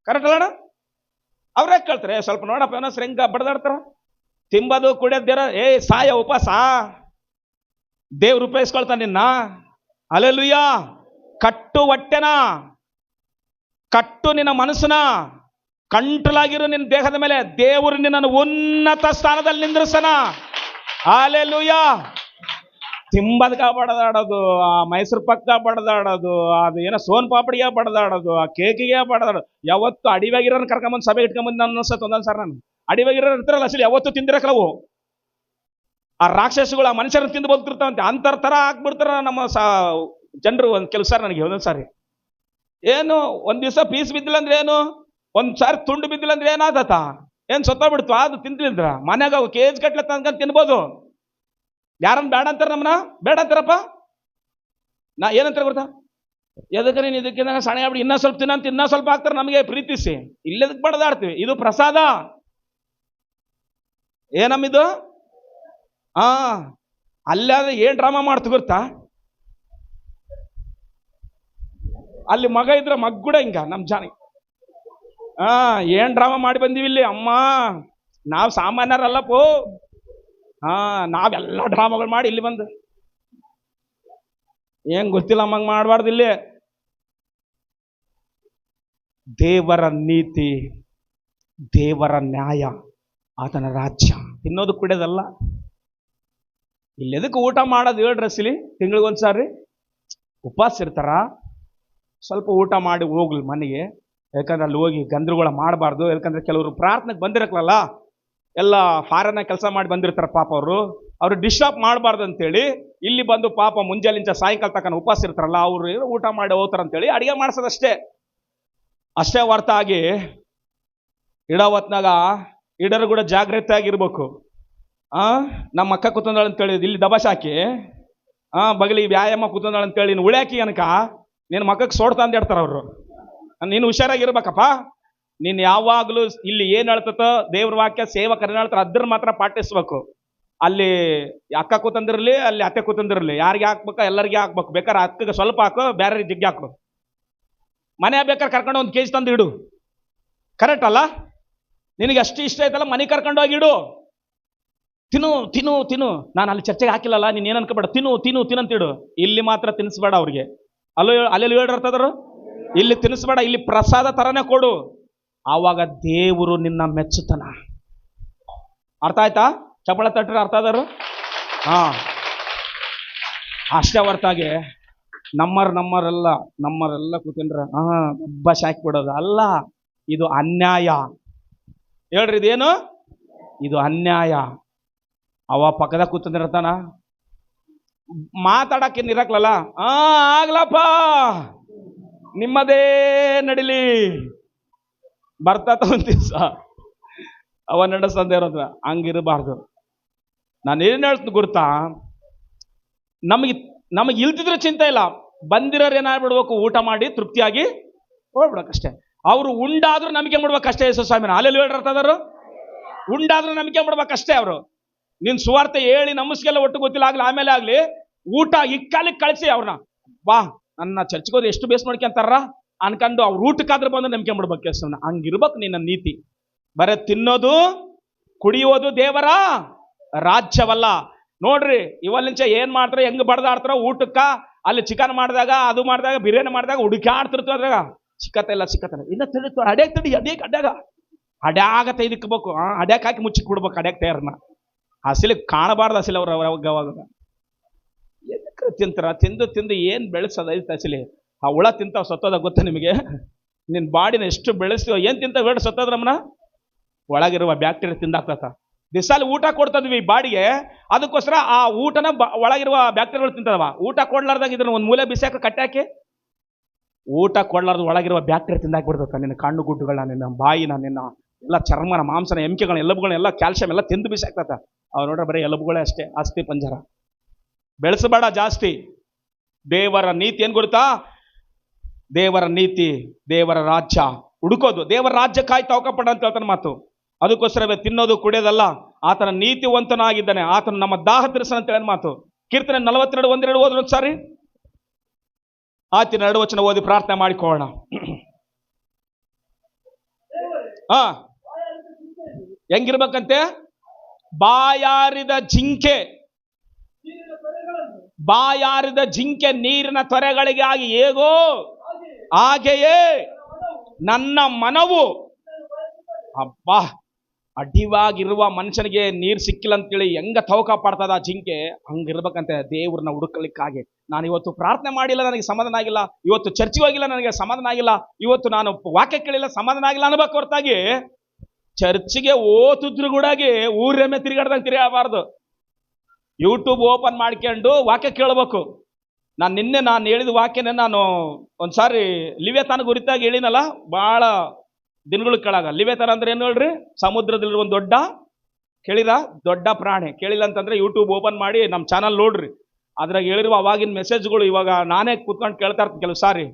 ಕರೆಕ್ಟ್ ಅಲ್ಲಣ್ಣ? ಅವ್ರೇ ಕೇಳ್ತಾರೆ, ಸ್ವಲ್ಪ ನೋಡಪ್ಪ ಯವನಸ್ರು ಹೆಂಗ ಬಡ್ದಾಡ್ತಾರ. ತಿಂಬದು ಕುಡಿಯೋದೇರ ಸಾಯ ಉಪವಾಸ, ದೇವ್ರು ಉಪಯೋಗಿಸ್ಕೊಳ್ತಾನೆ ನಿನ್ನ. ಹಲ್ಲೆಲೂಯಾ. ಕಟ್ಟು ಹೊಟ್ಟೆನ, ಕಟ್ಟು ನಿನ್ನ ಮನಸ್ಸನ್ನ, ಕಂಟ್ರೋಲಾಗಿರು ನಿನ್ನ ದೇಹದ ಮೇಲೆ. ದೇವರು ನಿನ್ನನ್ನು ಉನ್ನತ ಸ್ಥಾನದಲ್ಲಿ ನಿಂದ್ರಿಸನ. ಹಲ್ಲೆಲೂಯಾ. ತಿಂಬದ್ಕ ಬಡದಾಡೋದು, ಆ ಮೈಸೂರು ಪಕ್ಕ ಬಡದಾಡೋದು, ಅದು ಏನೋ ಸೋನ್ ಪಾಪಡಿಗೆ ಬಡದಾಡೋದು, ಆ ಕೇಕಿಗೆ ಬಡದಾಡೋದು. ಯಾವತ್ತು ಅಡಿವಾಗಿರೋನ್ ಕರ್ಕೊಂಬಂದು ಸಭೆ ಇಟ್ಕೊಂಬಂದು ಅನ್ನಿಸ್ತದೆ ಒಂದೊಂದು ಸರ್. ನಾನು ಅಡಿವಾಗಿರೋರು ಇರ್ತಾರಲ್ಲ ಅಸಲಿ ಯಾವತ್ತು ತಿಂದಿರಕಲವು. ಆ ರಾಕ್ಷಸಗಳು ಆ ಮನುಷ್ಯರನ್ನ ತಿಂದು ಬದುಕಿರ್ತಾವಂತೆ. ಅಂತರ ತರ ಹಾಕ್ಬಿಡ್ತಾರ ನಮ್ಮ ಜನರು. ಒಂದು ಕೆಲಸ ನನಗೆ ಒಂದೊಂದು ಸಾರಿ ಏನು, ಒಂದ್ ದಿವಸ ಪೀಸ್ ಬಿದ್ದಿಲ್ಲ ಅಂದ್ರೆ ಏನು, ಒಂದ್ ಸಾರಿ ತುಂಡು ಬಿದ್ದಿಲ್ಲ ಅಂದ್ರೆ ಏನಾದತ, ಏನ್ ಸತ್ತೋಗ್ಬಿಡ್ತು ಅದು ತಿಂತಿದ್ರ ಮನ್ಯಾಗ ಕೇಜ್ ಗಟ್ಲೆ ತಂದ್ಕೊಂಡ್ ತಿನ್ಬೋದು. ಯಾರನ್ನ ಬೇಡ ಅಂತಾರ, ನಮ್ಮನ್ನ ಬೇಡ ಅಂತಾರಪ್ಪ. ನಾ ಏನಂತಾರ ಗೊತ್ತಾ, ಎದಕ್ಕೆ ನೀನು ಇದಕ್ಕಿಂತ ಸಣ್ಣ ಆಗ್ಬಿಡಿ, ಇನ್ನೂ ಸ್ವಲ್ಪ ತಿನ್ನಂತ ಇನ್ನೂ ಸ್ವಲ್ಪ ಹಾಕ್ತಾರೆ ನಮಗೆ ಪ್ರೀತಿಸಿ. ಇಲ್ಲದಕ್ಕೆ ಬಡದಾಡ್ತೀವಿ. ಇದು ಪ್ರಸಾದ. ಏನಮ್ಮಿದು? ಅಲ್ಲಾದ್ರೆ ಏನ್ ಡ್ರಾಮಾ ಮಾಡ್ತು ಗೊತ್ತಾ, ಅಲ್ಲಿ ಮಗ ಇದ್ರೆ ಮಗ್ ಕೂಡ ಹಿಂಗ ನಮ್ ಜಾನಿ ಏನ್ ಡ್ರಾಮಾ ಮಾಡಿ ಬಂದೀವಿ ಇಲ್ಲಿ. ಅಮ್ಮ ನಾವ್ ಸಾಮಾನ್ಯರಲ್ಲಪ್ಪೋ. ನಾವೆಲ್ಲ ಡ್ರಾಮಾಗಳು ಮಾಡಿ ಇಲ್ಲಿ ಬಂದು ಏನ್ ಗೊತ್ತಿಲ್ಲ ಅಮ್ಮಂಗ್ ಮಾಡಬಾರ್ದು. ಇಲ್ಲಿ ದೇವರ ನೀತಿ, ದೇವರ ನ್ಯಾಯ, ಆತನ ರಾಜ್ಯ ತಿನ್ನೋದು ಕುಡಿಯೋದಲ್ಲ. ಇಲ್ಲಿ ಎದಕ್ಕೆ ಊಟ ಮಾಡೋದು ಹೇಳ್ರಿ? ಅಸಲಿ ತಿಂಗಳಿಗೊಂದ್ಸಾರಿ ಉಪವಾಸ ಇರ್ತಾರ, ಸ್ವಲ್ಪ ಊಟ ಮಾಡಿ ಹೋಗ್ಲಿ ಮನೆಗೆ. ಯಾಕಂದ್ರೆ ಅಲ್ಲಿ ಹೋಗಿ ಗಂಧರುಗಳ ಮಾಡಬಾರ್ದು. ಯಾಕಂದ್ರೆ ಕೆಲವರು ಪ್ರಾರ್ಥನೆಗೆ ಬಂದಿರಕ್ಲಲ್ಲ, ಎಲ್ಲ ಫಾರನ್ನ ಕೆಲಸ ಮಾಡಿ ಬಂದಿರ್ತಾರ ಪಾಪ. ಅವ್ರು ಡಿಸ್ಟರ್ಬ್ ಮಾಡಬಾರ್ದು ಅಂತೇಳಿ ಇಲ್ಲಿ ಬಂದು ಪಾಪ ಮುಂಜಾಲಿಂಚ ಸಾಯಂಕಾಲ ತಕ್ಕ ಉಪವಾಸ ಇರ್ತಾರಲ್ಲ, ಅವ್ರು ಊಟ ಮಾಡಿ ಹೋಗ್ತಾರಂತೇಳಿ ಅಡಿಗೆ ಮಾಡಿಸೋದಷ್ಟೇ. ಅಷ್ಟೇ ಹೊರತಾಗಿ ಇಡೋ ಹೊತ್ನಾಗ ಇಡರು ಕೂಡ ಜಾಗ್ರತೆ ಆಗಿರ್ಬೇಕು. ನಮ್ಮ ಅಕ್ಕ ಕೂತಂದಾಳ ಅಂತೇಳಿ ಇಲ್ಲಿ ದಬಾಶ್ ಹಾಕಿ ಬಗಲಿಗೆ ವ್ಯಾಯಾಮ ಕೂತಂದಾಳ ಅಂತೇಳಿ ನೀನು ಉಳ್ಯಾಕಿ ಅನ್ಕ ನಿನ್ನ ಮಕ್ಕಕ್ಕೆ ಸೋಡ್ ತಂದು ಇಡ್ತಾರ ಅವರು. ನೀನು ಹುಷಾರಾಗಿರ್ಬೇಕಪ್ಪ. ನೀನು ಯಾವಾಗಲೂ ಇಲ್ಲಿ ಏನು ಹೇಳ್ತತೋ ದೇವ್ರ ವಾಕ್ಯ ಸೇವಕರನ್ನ ಹೇಳ್ತಾರೆ ಅದ್ರ ಮಾತ್ರ ಪಾಟಿಸ್ಬೇಕು. ಅಲ್ಲಿ ಅಕ್ಕ ಕೂತಂದಿರಲಿ, ಅಲ್ಲಿ ಅತ್ತೆ ಕೂತಂದಿರಲಿ, ಯಾರಿಗೆ ಹಾಕ್ಬೇಕ ಎಲ್ಲರಿಗೆ ಹಾಕ್ಬೇಕು. ಬೇಕಾದ್ರೆ ಅಕ್ಕಗೆ ಸ್ವಲ್ಪ ಹಾಕು, ಬೇರೆ ಜಿಗ್ಗಿ ಹಾಕು. ಮನೆ ಬೇಕಾದ್ರೆ ಕರ್ಕೊಂಡು 1 kg ತಂದು ಇಡು. ಕರೆಕ್ಟ್ ಅಲ್ಲ? ನಿನಗೆ ಅಷ್ಟು ಇಷ್ಟ ಆಯ್ತಲ್ಲ, ಮನೆ ಕರ್ಕೊಂಡು ಹೋಗಿ ಇಡು. ತಿನ್ನು ತಿನ್ನು ತಿನ್ನು. ನಾನು ಅಲ್ಲಿ ಚರ್ಚೆಗೆ ಹಾಕಿಲ್ಲಲ್ಲ, ನೀನು ಏನು ಅನ್ಕೋಬೇಡ. ತಿನ್ನು ತಿನ್ನು ತಿನ್ನಂತಿಡು. ಇಲ್ಲಿ ಮಾತ್ರ ತಿನ್ನಿಸ್ಬೇಡ ಅವ್ರಿಗೆ. ಅಲ್ಲೆಲ್ಲಿ ಹೇಳಿರ್ತದರು, ಇಲ್ಲಿ ತಿನ್ನಿಸ್ಬೇಡ, ಇಲ್ಲಿ ಪ್ರಸಾದ ತರನೇ ಕೊಡು. ಆವಾಗ ದೇವರು ನಿನ್ನ ಮೆಚ್ಚುತನ. ಅರ್ಥ ಆಯ್ತಾ? ಚಪಳ ತಟ್ರೆ ಅರ್ಥ ಆದರು? ಅಷ್ಟೇ ಹೊರತಾಗಿ ನಮ್ಮರೆಲ್ಲ ಕೂತಿನ್ರ ಬಸ್ ಹಾಕಿಬಿಡೋದು ಅಲ್ಲ. ಇದು ಅನ್ಯಾಯ. ಹೇಳ್ರಿ, ಇದೇನು? ಇದು ಅನ್ಯಾಯ. ಅವ ಪಕ್ಕದಾಗ ಕೂತಂದಿರ್ತಾನ, ಮಾತಾಡಕ್ಕೇನು ಇರಕ್ಲಲ್ಲ. ಆಗ್ಲಪ್ಪ ನಿಮ್ಮದೇ ನಡಿಲಿ ಬರ್ತಾತ ಒಂದು ದಿವಸ ಅವ ನಡೆಸಂದೇ ಇರೋದ್ರ. ಹಂಗಿರಬಾರ್ದು. ನಾನು ಏನು ಹೇಳ್ತೀನಿ ಗೊತ್ತಾ, ನಮಗೆ ಇಲ್ತಿದ್ರೆ ಚಿಂತೆ ಇಲ್ಲ. ಬಂದಿರೋರು ಏನಾಗ್ಬಿಡ್ಬೇಕು, ಊಟ ಮಾಡಿ ತೃಪ್ತಿಯಾಗಿ ಹೋಗ್ಬಿಡಕ್ಕಷ್ಟೇ. ಅವರು ಉಂಡಾದ್ರೂ ನಂಬಿಕೆ ಬಿಡ್ಬೇಕಷ್ಟೇ. ಯೇಸು ಸ್ವಾಮಿನ ಅಲ್ಲೆಲ್ಲಿ ಹೇಳಿರ್ತಾದರು, ಉಂಡಾದ್ರೂ ನಂಬಿಕೆ ಬಿಡ್ಬೇಕಷ್ಟೇ. ಅವರು ನಿನ್ ಸುವಾರ್ತೆ ಹೇಳಿ ನಮಸ್ಗೆಲ್ಲ ಒಟ್ಟು ಗೊತ್ತಿಲ್ಲ ಆಗ್ಲಿ, ಆಮೇಲೆ ಆಗ್ಲಿ ಊಟ ಇಕ್ಕಾಲಿಗೆ ಕಳಿಸಿ ಅವ್ರನ್ನ, ಬಾ ನನ್ನ ಚರ್ಚ್ಗೋದು ಎಷ್ಟು ಬೇಸ್ ಮಾಡ್ಕೊಂತಾರ ಅನ್ಕೊಂಡು ಅವ್ರ ಊಟಕ್ಕಾದ್ರೂ ಬಂದು ನಂಬಿಕೆ ಬಿಡ್ಬೇಕು ಯೇಸುನ. ಹಂಗಿರ್ಬೇಕು ನಿನ್ನ ನೀತಿ. ಬರೀ ತಿನ್ನೋದು ಕುಡಿಯೋದು ದೇವರ ರಾಜ್ಯವಲ್ಲ. ನೋಡ್ರಿ, ಇವಲ್ಲಿಂಚ ಏನ್ ಮಾಡ್ತಾರೆ, ಹೆಂಗ್ ಬಡ್ದಾಡ್ತಾರ ಊಟಕ್ಕ. ಅಲ್ಲಿ ಚಿಕನ್ ಮಾಡಿದಾಗ, ಅದು ಮಾಡಿದಾಗ, ಬಿರಿಯಾನಿ ಮಾಡಿದಾಗ ಹುಡುಕಾಡ್ತಿರ್ತು. ಅದ್ರಾಗ ಸಿಕ್ಕತ್ತಿಲ್ಲ ಇನ್ನ ತಿಳಿತು. ಅಡ್ಯಾಗ ತಡಿ, ಅಡ್ಯಾಗ ತೆಗೆದಿಕ್ಬೇಕು. ಅಡ್ಯಾಕ ಹಾಕಿ ಮುಚ್ಚಿಕ್ ಬಿಡ್ಬೇಕು ಅಡ್ಯಾಗ ತಯಾರನ್ನ. ಹಸಿಲಿ ಕಾಣಬಾರ್ದು. ಹಸಿಲಿ ಅವ್ರು ಅವಾಗ ಎದಕ್ಕೆ ತಿಂತಾರ? ತಿಂದು ಏನ್ ಬೆಳೆಸೋದೈತೆ ಹಸಿಲಿ? ಆ ಹುಳ ತಿಂತಾವ ಸತ್ತೋದ ಗೊತ್ತಾ ನಿಮಗೆ? ನಿನ್ನ ಬಾಡಿನ ಎಷ್ಟು ಬೆಳೆಸ್ತೀವ, ಏನ್ ತಿಂತಾವ ಬೇಡ ಸತ್ತೋದ್ರಮ್ಮನ? ಒಳಗಿರುವ ಬ್ಯಾಕ್ಟೀರಿಯಾ ತಿಂದಾಕ್ತ. ದಿಸಾಲಿ ಊಟ ಕೊಡ್ತದ್ವಿ ಬಾಡಿಗೆ, ಅದಕ್ಕೋಸ್ಕರ ಆ ಊಟನ ಒಳಗಿರುವ ಬ್ಯಾಕ್ಟೀರಿಯಾಗಳು ತಿಂತದವ. ಊಟ ಕೊಡ್ಲಾರ್ದಾಗ ಇದನ್ನ ಒಂದು ಮೂಲೆ ಬಿಸಾಕ ಕಟ್ಟಾಕಿ, ಊಟ ಕೊಡ್ಲಾರ್ದು ಒಳಗಿರುವ ಬ್ಯಾಕ್ಟೀರಿಯಾ ತಿಂದಾಕ್ಬಿಡ್ತಕ್ಕ. ನಿನ್ನ ಕಣ್ಣು ಗುಡ್ಡುಗಳನ್ನ, ನಿನ್ನ ಬಾಯಿನ, ನಿನ್ನ ಎಲ್ಲ ಚರ್ಮನ, ಮಾಂಸನ, ಎಮ್ಕೆಗಳನ್ನ, ಎಲುಬುಗಳನ್ನ, ಕ್ಯಾಲ್ಸಿಯಂ ಎಲ್ಲ ತಿಂದು ಬಿಸಾಕ್ತತ. ಅವ್ರು ನೋಡ್ರೆ ಬರೀ ಎಲುಬುಗಳೇ ಅಷ್ಟೇ, ಅಸ್ಥಿ ಪಂಜರ. ಬೆಳೆಸಬೇಡ ಜಾಸ್ತಿ. ದೇವರ ನೀತಿ ಏನ್ ಗೊತ್ತಾ? ದೇವರ ನೀತಿ, ದೇವರ ರಾಜ್ಯ ಹುಡುಕೋದು. ದೇವರ ರಾಜ್ಯಕ್ಕಾಗಿ ತವಕಪಡ ಅಂತ ಹೇಳ್ತಾನೆ ಮಾತು. ಅದಕ್ಕೋಸ್ಕರವೇ ತಿನ್ನೋದು ಕುಡಿಯೋದಲ್ಲ, ಆತನ ನೀತಿವಂತನಾಗಿದ್ದಾನೆ, ಆತನ ನಮ್ಮ ದಾಹ ತೀರಿಸನ ಅಂತ ಹೇಳಿ ಮಾತು. ಕೀರ್ತನೆ 42:1-2 ಓದ್ರಿ ಸಾರಿ. ಆತಿನ 2 ವಚನ ಓದಿ ಪ್ರಾರ್ಥನೆ ಮಾಡಿಕೊಳ್ಳೋಣ. ಹೆಂಗಿರ್ಬೇಕಂತೆ? ಬಾಯಾರಿದ ಜಿಂಕೆ ನೀರಿನ ತೊರೆಗಳಿಗೆ ಆಗಿ ಹೇಗೋ ಹಾಗೆಯೇ ನನ್ನ ಮನವು. ಅಬ್ಬಾ, ಅಡ್ಡಿವಾಗಿರುವ ಮನುಷ್ಯನಿಗೆ ನೀರು ಸಿಕ್ಕಿಲ್ಲ ಅಂತೇಳಿ ಹೆಂಗ ತವಕ ಪಡ್ತದ ಜಿಂಕೆ, ಹಂಗಿರ್ಬೇಕಂತೆ ದೇವ್ರನ್ನ ಹುಡುಕಲಿಕ್ಕಾಗಿ. ನಾನು ಇವತ್ತು ಪ್ರಾರ್ಥನೆ ಮಾಡಿಲ್ಲ, ನನಗೆ ಸಮಾಧಾನ ಆಗಿಲ್ಲ. ಇವತ್ತು ಚರ್ಚಿಗೆ ಹೋಗಿಲ್ಲ, ನನಗೆ ಸಮಾಧಾನ ಆಗಿಲ್ಲ. ಇವತ್ತು ನಾನು ವಾಕ್ಯ ಕೇಳಿಲ್ಲ, ಸಮಾಧಾನ ಆಗಿಲ್ಲ ಅನ್ಬೇಕು ಹೊರತಾಗಿ ಚರ್ಚಿಗೆ ಓದಿದ್ರು ಕೂಡ ಊರೆಮ್ಮೆ ತಿರುಗಾಡ್ದಂಗೆ ತಿರುಗಾಡಬಾರ್ದು. ಯೂಟ್ಯೂಬ್ ಓಪನ್ ಮಾಡ್ಕೊಂಡು ವಾಕ್ಯ ಕೇಳಬೇಕು. ನಾನು ಹೇಳಿದ ವಾಕ್ಯನೇ ನಾನು ಒಂದ್ಸಾರಿ ಲಿವ್ಯತಾನ ಗುರಿತಾಗಿ ಹೇಳಿನಲ್ಲ, ಭಾಳ ದಿನಗಳ ಕೆಳಗ. ಲಿವೇತನ ಅಂದ್ರೆ ಏನು ಹೇಳ್ರಿ? ಸಮುದ್ರದಲ್ಲಿರುವ ಒಂದು ದೊಡ್ಡ, ಕೇಳಿರ, ದೊಡ್ಡ ಪ್ರಾಣಿ. ಕೇಳಿಲ್ಲ ಅಂತಂದ್ರೆ ಯೂಟ್ಯೂಬ್ ಓಪನ್ ಮಾಡಿ ನಮ್ಮ ಚಾನಲ್ ನೋಡ್ರಿ, ಅದ್ರಾಗ ಹೇಳಿರುವ ಅವಾಗಿನ ಮೆಸೇಜ್ಗಳು ಇವಾಗ ನಾನೇ ಕೂತ್ಕೊಂಡು ಕೇಳ್ತಾ ಇರ್ತೀನಿ ಕೆಲವು ಸಾರಿ.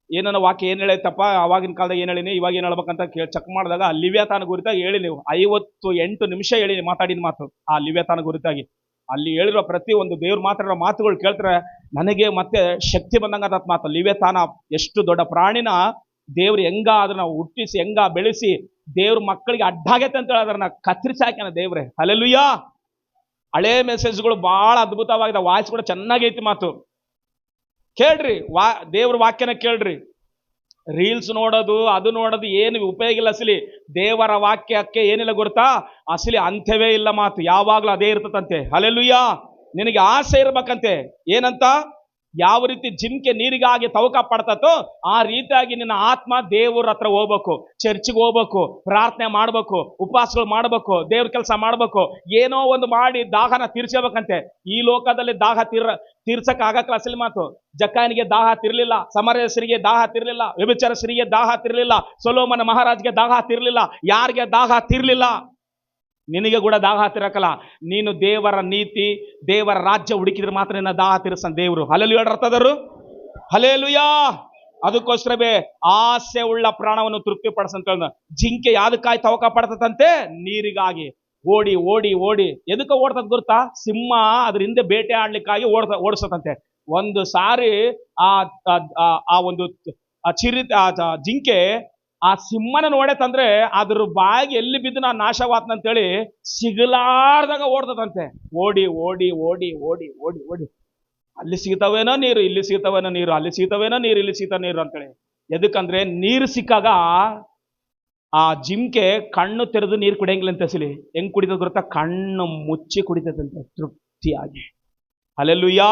ಏನನ್ನ ವಾಕ್ಯ ಏನು ಹೇಳೈತಪ್ಪ, ಅವಾಗಿನ ಕಾಲದಾಗ ಏನು ಹೇಳಿನಿ, ಇವಾಗ ಏನು ಹೇಳ್ಬೇಕಂತ ಚೆಕ್ ಮಾಡಿದಾಗ ಲಿವ್ಯಾತಾನ ಕುರಿತಾಗಿ ಹೇಳಿ ನೀವು 58 ನಿಮಿಷ ಹೇಳಿ ಮಾತಾಡಿದ ಮಾತು ಆ ಲಿವ್ಯಾತಾನ ಕುರಿತಾಗಿ. ಅಲ್ಲಿ ಹೇಳಿರೋ ಪ್ರತಿ ಒಂದು ದೇವ್ರ ಮಾತಾಡೋ ಮಾತುಗಳು ಕೇಳ್ತಾರೆ ನನಗೆ ಮತ್ತೆ ಶಕ್ತಿ ಬಂದಂಗ ಮಾತು. ಲಿವ್ಯಾತಾನ ಎಷ್ಟು ದೊಡ್ಡ ಪ್ರಾಣಿನ ದೇವ್ರು ಹೆಂಗ ಅದನ್ನ ಹುಟ್ಟಿಸಿ, ಹೆಂಗ ಬೆಳೆಸಿ, ದೇವ್ರ ಮಕ್ಕಳಿಗೆ ಅಡ್ಡಾಗೈತೆ ಅಂತ ಹೇಳೋದ್ರನ್ನ ಕತ್ತರಿಸಿ ಹಾಕ್ಯಾನ ದೇವ್ರೆ. ಹಲ್ಲೆಲೂಯಾ. ಹಳೆ ಮೆಸೇಜ್ಗಳು ಬಹಳ ಅದ್ಭುತವಾಗಿದೆ, ವಾಯ್ಸ್ ಕೂಡ ಚೆನ್ನಾಗೈತಿ ಮಾತು. ಕೇಳ್ರಿ, ದೇವ್ರ ವಾಕ್ಯನ ಕೇಳ್ರಿ. ರೀಲ್ಸ್ ನೋಡೋದು ಅದು ನೋಡೋದು ಏನು ಉಪಯೋಗ ಇಲ್ಲ. ಅಸಲಿ ದೇವರ ವಾಕ್ಯಕ್ಕೆ ಏನಿಲ್ಲ ಗೊತ್ತಾ? ಅಸಲಿ ಅಂತ್ಯವೇ ಇಲ್ಲ ಮಾತು, ಯಾವಾಗ್ಲೂ ಅದೇ ಇರ್ತದಂತೆ. ಹಲ್ಲೆಲೂಯಾ. ನಿನಗೆ ಆಸೆ ಇರ್ಬೇಕಂತೆ. ಏನಂತ? ಯಾವ ರೀತಿ ಜಿಂಕೆ ನೀರಿಗಾಗಿ ತವಕ ಪಡ್ತತೋ ಆ ರೀತಿಯಾಗಿ ನಿನ್ನ ಆತ್ಮ ದೇವ್ರ ಹತ್ರ ಹೋಗ್ಬೇಕು, ಚರ್ಚಿಗೆ ಹೋಗ್ಬೇಕು, ಪ್ರಾರ್ಥನೆ ಮಾಡ್ಬೇಕು, ಉಪವಾಸಗಳು ಮಾಡ್ಬೇಕು, ದೇವ್ರ ಕೆಲಸ ಮಾಡ್ಬೇಕು, ಏನೋ ಒಂದು ಮಾಡಿ ದಾಹನ ತೀರ್ಸ್ಕೋಬೇಕಂತೆ. ಈ ಲೋಕದಲ್ಲಿ ದಾಹ ತೀರ್ಸಕ್ ಆಗಕ್ಕಲ್ಲ. ಅಸಲಿ ಮಾತು. ಜಕ್ಕಾಯನಿಗೆ ದಾಹ ತಿರ್ಲಿಲ್ಲ, ಸಮರಸರಿಗೆ ದಾಹ ತಿರ್ಲಿಲ್ಲ, ವ್ಯಭಿಚಾರಸರಿಗೆ ದಾಹ ತಿರ್ಲಿಲ್ಲ, ಸೊಲೊಮನ ಮಹಾರಾಜ್ಗೆ ದಾಹ ತಿರ್ಲಿಲ್ಲ. ಯಾರಿಗೆ ದಾಹ ತಿರ್ಲಿಲ್ಲ? ನಿನಗೆ ಕೂಡ ದಾಹ ತಿರಕಲ್ಲ. ನೀನು ದೇವರ ನೀತಿ, ದೇವರ ರಾಜ್ಯ ಹುಡುಕಿದ್ರೆ ಮಾತ್ರ ನಿನ್ನ ದಾಹ ತೀರಿಸ್ತಾನ ದೇವರು. ಹಲ್ಲೆಲೂಯಾ ಅರ್ಥದರು. ಹಲ್ಲೆಲೂಯಾ. ಅದಕ್ಕೋಸ್ಕರವೇ ಆಸೆ ಉಳ್ಳ ಪ್ರಾಣವನ್ನು ತೃಪ್ತಿ ಪಡಿಸಂತ. ಜಿಂಕೆ ಯಾವ್ದಕ್ಕಾಗಿ ತವಕ ಪಡ್ತದಂತೆ? ನೀರಿಗಾಗಿ. ಓಡಿ ಓಡಿ ಓಡಿ ಎದಕ್ಕೆ ಓಡ್ತದ ಗೊತ್ತಾ? ಸಿಂಹ ಅದ್ರ ಹಿಂದೆ ಬೇಟೆ ಆಡ್ಲಿಕ್ಕಾಗಿ ಓಡಿಸತಂತೆ. ಒಂದು ಸಾರಿ ಆ ಒಂದು ಜಿಂಕೆ ಆ ಸಿಂಹನ ನೋಡೇತಂದ್ರೆ ಅದ್ರ ಬಾಯಿಗೆ ಎಲ್ಲಿ ಬಿದ್ದು ನಾ ನಾಶವಾತ್ನಂತೇಳಿ ಸಿಗಲಾರ್ದಾಗ ಓಡ್ತದಂತೆ. ಓಡಿ ಓಡಿ ಓಡಿ ಓಡಿ ಓಡಿ ಓಡಿ ಅಲ್ಲಿ ಸಿಗ್ತಾವೇನೋ ನೀರು, ಇಲ್ಲಿ ಸಿಗ್ತಾವೇನೋ ನೀರು, ಅಲ್ಲಿ ಸಿಗ್ತಾವೇನೋ ನೀರು, ಇಲ್ಲಿ ಸಿಗ್ತಾವ ನೀರು ಅಂತೇಳಿ. ಎದಕ್ಕಂದ್ರೆ ನೀರು ಸಿಕ್ಕಾಗ ಆ ಜಿಂಕೆ ಕಣ್ಣು ತೆರೆದು ನೀರು ಕುಡಿಯಂಗಿಲ್ಲ ಅಂತ. ಅಸಲಿ ಹೆಂಗ್ ಕುಡಿತದ ಗೊತ್ತಾ? ಕಣ್ಣು ಮುಚ್ಚಿ ಕುಡಿತದಂತೆ ತೃಪ್ತಿಯಾಗಿ. ಹಲ್ಲೆಲೂಯಾ.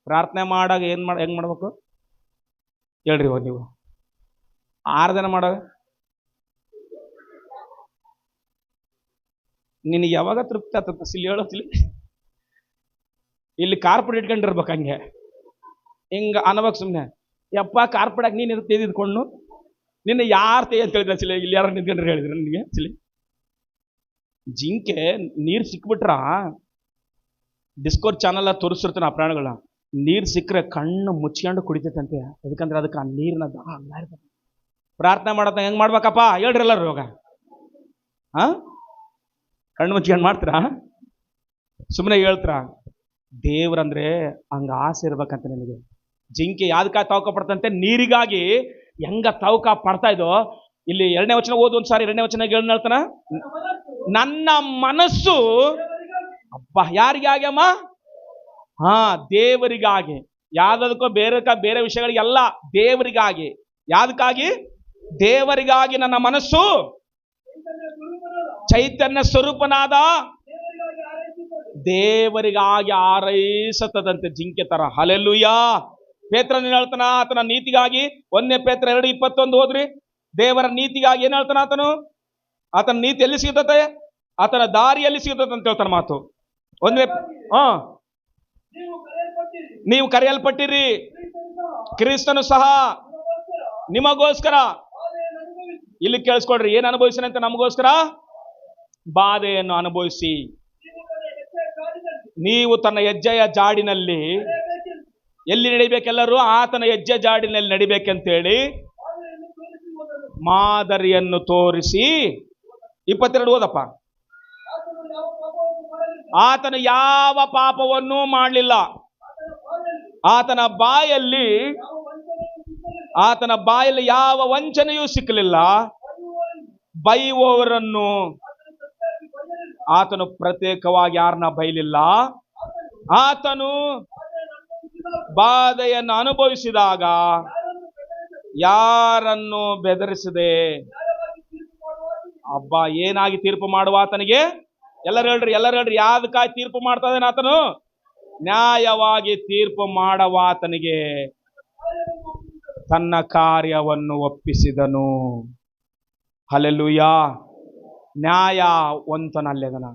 ಪ್ರಾರ್ಥನೆ ಮಾಡಾಗ ಹೆಂಗ್ ಮಾಡ್ಬೇಕು ಹೇಳ್ರಿ ನೀವು? ಆರಾಧನೆ ಮಾಡಾಗ ನಿನಗೆ ಯಾವಾಗ ತೃಪ್ತಿ ಆಗ್ತದ? ಸಿಲಿ ಹೇಳೋತಿಲಿ. ಇಲ್ಲಿ ಕಾರ್ಪೊಡ್ ಇಟ್ಕೊಂಡಿರ್ಬೇಕು, ಹಂಗೆ ಹಿಂಗ ಅನ್ಬೇಕು ಸುಮ್ಮನೆ. ಯಪ್ಪ ಕಾರ್ಪೊಡಾಗ ನೀನು ತೆಗೆದಿದ್ಕೊಂಡು ನಿನ್ನ ಯಾರು ಅಂತ ಹೇಳಿದ್ರೆ ಸಿಲಿ, ಇಲ್ಲಿ ಯಾರು ನಿಂತ್ಕೊಂಡ್ರೆ ಹೇಳಿದ್ರೆ ನನಗೆ ಸಿಲಿ. ಜಿಂಕೆ ನೀರು ಸಿಕ್ಬಿಟ್ರ ಡಿಸ್ಕವರ್ ಚಾನಲ್ ತೋರಿಸಿರ್ತಾನೆ ಆ ಪ್ರಾಣಿಗಳನ್ನ. ನೀರು ಸಿಕ್ಕರೆ ಕಣ್ಣು ಮುಚ್ಕೊಂಡು ಕುಡಿತೈತಂತೆ. ಅದಕ್ಕಂದ್ರೆ ಅದಕ್ಕೆ ಆ ನೀರಿನ ದಾಹ ಇರ್ತದೆ. ಪ್ರಾರ್ಥನೆ ಮಾಡೋದ ಹೆಂಗ್ ಮಾಡ್ಬೇಕಪ್ಪ ಹೇಳ್ರಿ ಎಲ್ಲರೂ ಇವಾಗ? ಕಣ್ಣು ಮುಚ್ಕೊಂಡು ಮಾಡ್ತೀರಾ? ಸುಮ್ಮನೆ ಹೇಳ್ತೀರಾ? ದೇವ್ರಂದ್ರೆ ಹಂಗ ಆಸೆ ಇರ್ಬೇಕಂತ ನಿಮಗೆ. ಜಿಂಕೆ ಯಾವ್ದಕ್ಕಾಗಿ ತವಕ ಪಡ್ತಂತೆ? ನೀರಿಗಾಗಿ. ಹೆಂಗ ತವಕ ಪಡ್ತಾ ಇದೋ ಇಲ್ಲಿ 2ನೇ ವಚನ ಓದು ಒಂದ್ಸಾರಿ. 2ನೇ ವಚನ ಹೇಳ್ತಾನ, ನನ್ನ ಮನಸ್ಸು ಅಬ್ಬಾ ಯಾರಿಗೆ ಆಗ್ಯಮ್ಮ? ದೇವರಿಗಾಗಿ. ಯಾವ್ದಕ್ಕೋ ಬೇರೆ ವಿಷಯಗಳಿಗೆಲ್ಲ, ದೇವರಿಗಾಗಿ. ಯಾವ್ದಕ್ಕಾಗಿ? ದೇವರಿಗಾಗಿ ನನ್ನ ಮನಸ್ಸು ಚೈತನ್ಯ ಸ್ವರೂಪನಾದ ದೇವರಿಗಾಗಿ ಆರೈಸತದಂತೆ ಜಿಂಕೆ ತರ. ಹಲ್ಲೆಲೂಯಾ. ಪೇತ್ರನ ಹೇಳ್ತಾನ ಆತನ ನೀತಿಗಾಗಿ. 1ನೇ ಪೇತ್ರ 2:21 ಹೋದ್ರಿ. ದೇವರ ನೀತಿಗಾಗಿ ಏನ್ ಹೇಳ್ತಾನ ಆತನು? ಆತನ ನೀತಿ ಎಲ್ಲಿ ಸಿಗುತ್ತದೆ? ಆತನ ದಾರಿಯಲ್ಲಿ ಸಿಗುತ್ತದೆ ಅಂತ ಹೇಳ್ತಾನ ಮಾತು. ನೀವು ಕರೆಯಲ್ಪಟ್ಟಿರಿ, ಕ್ರಿಸ್ತನು ಸಹ ನಿಮಗೋಸ್ಕರ. ಇಲ್ಲಿ ಕೇಳಿಸ್ಕೊಡ್ರಿ, ಏನ್ ಅನುಭವಿಸಿನ ಅಂತ? ನಮಗೋಸ್ಕರ ಬಾಧೆಯನ್ನು ಅನುಭವಿಸಿ. ನೀವು ತನ್ನ ಹೆಜ್ಜೆಯ ಜಾಡಿನಲ್ಲಿ ಎಲ್ಲಿ ನಡಿಬೇಕೆಲ್ಲರೂ? ಆತನ ಹೆಜ್ಜೆ ಜಾಡಿನಲ್ಲಿ ನಡಿಬೇಕಂತೇಳಿ ಮಾದರಿಯನ್ನು ತೋರಿಸಿ. 22 ಓದಪ್ಪ. ಆತನು ಯಾವ ಪಾಪವನ್ನೂ ಮಾಡಲಿಲ್ಲ, ಆತನ ಬಾಯಲ್ಲಿ ಯಾವ ವಂಚನೆಯೂ ಸಿಕ್ಕಲಿಲ್ಲ, ಬೈಯುವವರನ್ನು ಆತನು ಪ್ರತ್ಯೇಕವಾಗಿ ಯಾರನ್ನ ಬೈಲಿಲ್ಲ. ಆತನು ಬಾಧೆಯನ್ನು ಅನುಭವಿಸಿದಾಗ ಯಾರನ್ನು ಬೆದರಿಸದೆ ಅಬ್ಬಾ ಏನಾಗಿ ತೀರ್ಪು ಮಾಡುವ ಆತನಿಗೆ. ಎಲ್ಲರೂ ಹೇಳ್ರಿ ಯಾವ್ದಕ್ಕಾಗಿ ತೀರ್ಪು ಮಾಡ್ತಾ ಇದ್ದಾನೆ ಆತನು? ನ್ಯಾಯವಾಗಿ ತೀರ್ಪು ಮಾಡುವ ಆತನಿಗೆ ತನ್ನ ಕಾರ್ಯವನ್ನು ಒಪ್ಪಿಸಿದನು. ಹಲ್ಲೆಲೂಯಾ. ನ್ಯಾಯವಂತನಲ್ಲೆದನ.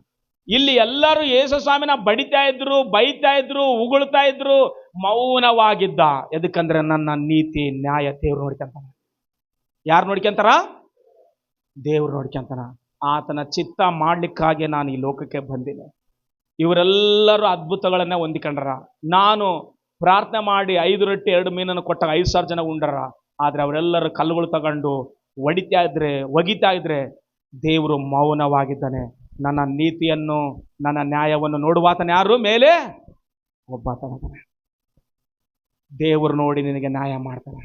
ಇಲ್ಲಿ ಎಲ್ಲರೂ ಯೇಸು ಸ್ವಾಮಿನ ಬಡಿತಾ ಇದ್ರು, ಬೈತಾ ಇದ್ರು, ಉಗುಳ್ತಾ ಇದ್ರು, ಮೌನವಾಗಿದ್ದ. ಎದಕ್ಕಂದ್ರೆ ನನ್ನ ನೀತಿ ನ್ಯಾಯ ದೇವ್ರು ನೋಡ್ಕೊಂತಾರ. ಯಾರು ನೋಡ್ಕೊಂತಾರ? ದೇವ್ರು ನೋಡ್ಕೊಂತಾನ. ಆತನ ಚಿತ್ತ ಮಾಡ್ಲಿಕ್ಕಾಗಿ ನಾನು ಈ ಲೋಕಕ್ಕೆ ಬಂದಿನಿ. ಇವರೆಲ್ಲರೂ ಅದ್ಭುತಗಳನ್ನ ಹೊಂದಿಕೊಂಡ್ರ. ನಾನು ಪ್ರಾರ್ಥನೆ ಮಾಡಿ 5 ರೊಟ್ಟಿ 2 ಮೀನನ್ನು ಕೊಟ್ಟಾಗ 5,000 ಜನ ಉಂಡರ. ಆದ್ರೆ ಅವರೆಲ್ಲರೂ ಕಲ್ಲುಗಳು ತಗೊಂಡು ಒಗಿತಾ ಇದ್ರೆ ದೇವರು ಮೌನವಾಗಿದ್ದಾನೆ. ನನ್ನ ನೀತಿಯನ್ನು, ನನ್ನ ನ್ಯಾಯವನ್ನು ನೋಡುವಾತನ ಯಾರು? ಮೇಲೆ ಒಬ್ಬಾತನ. ದೇವರು ನೋಡಿ ನಿನಗೆ ನ್ಯಾಯ ಮಾಡ್ತಾನೆ.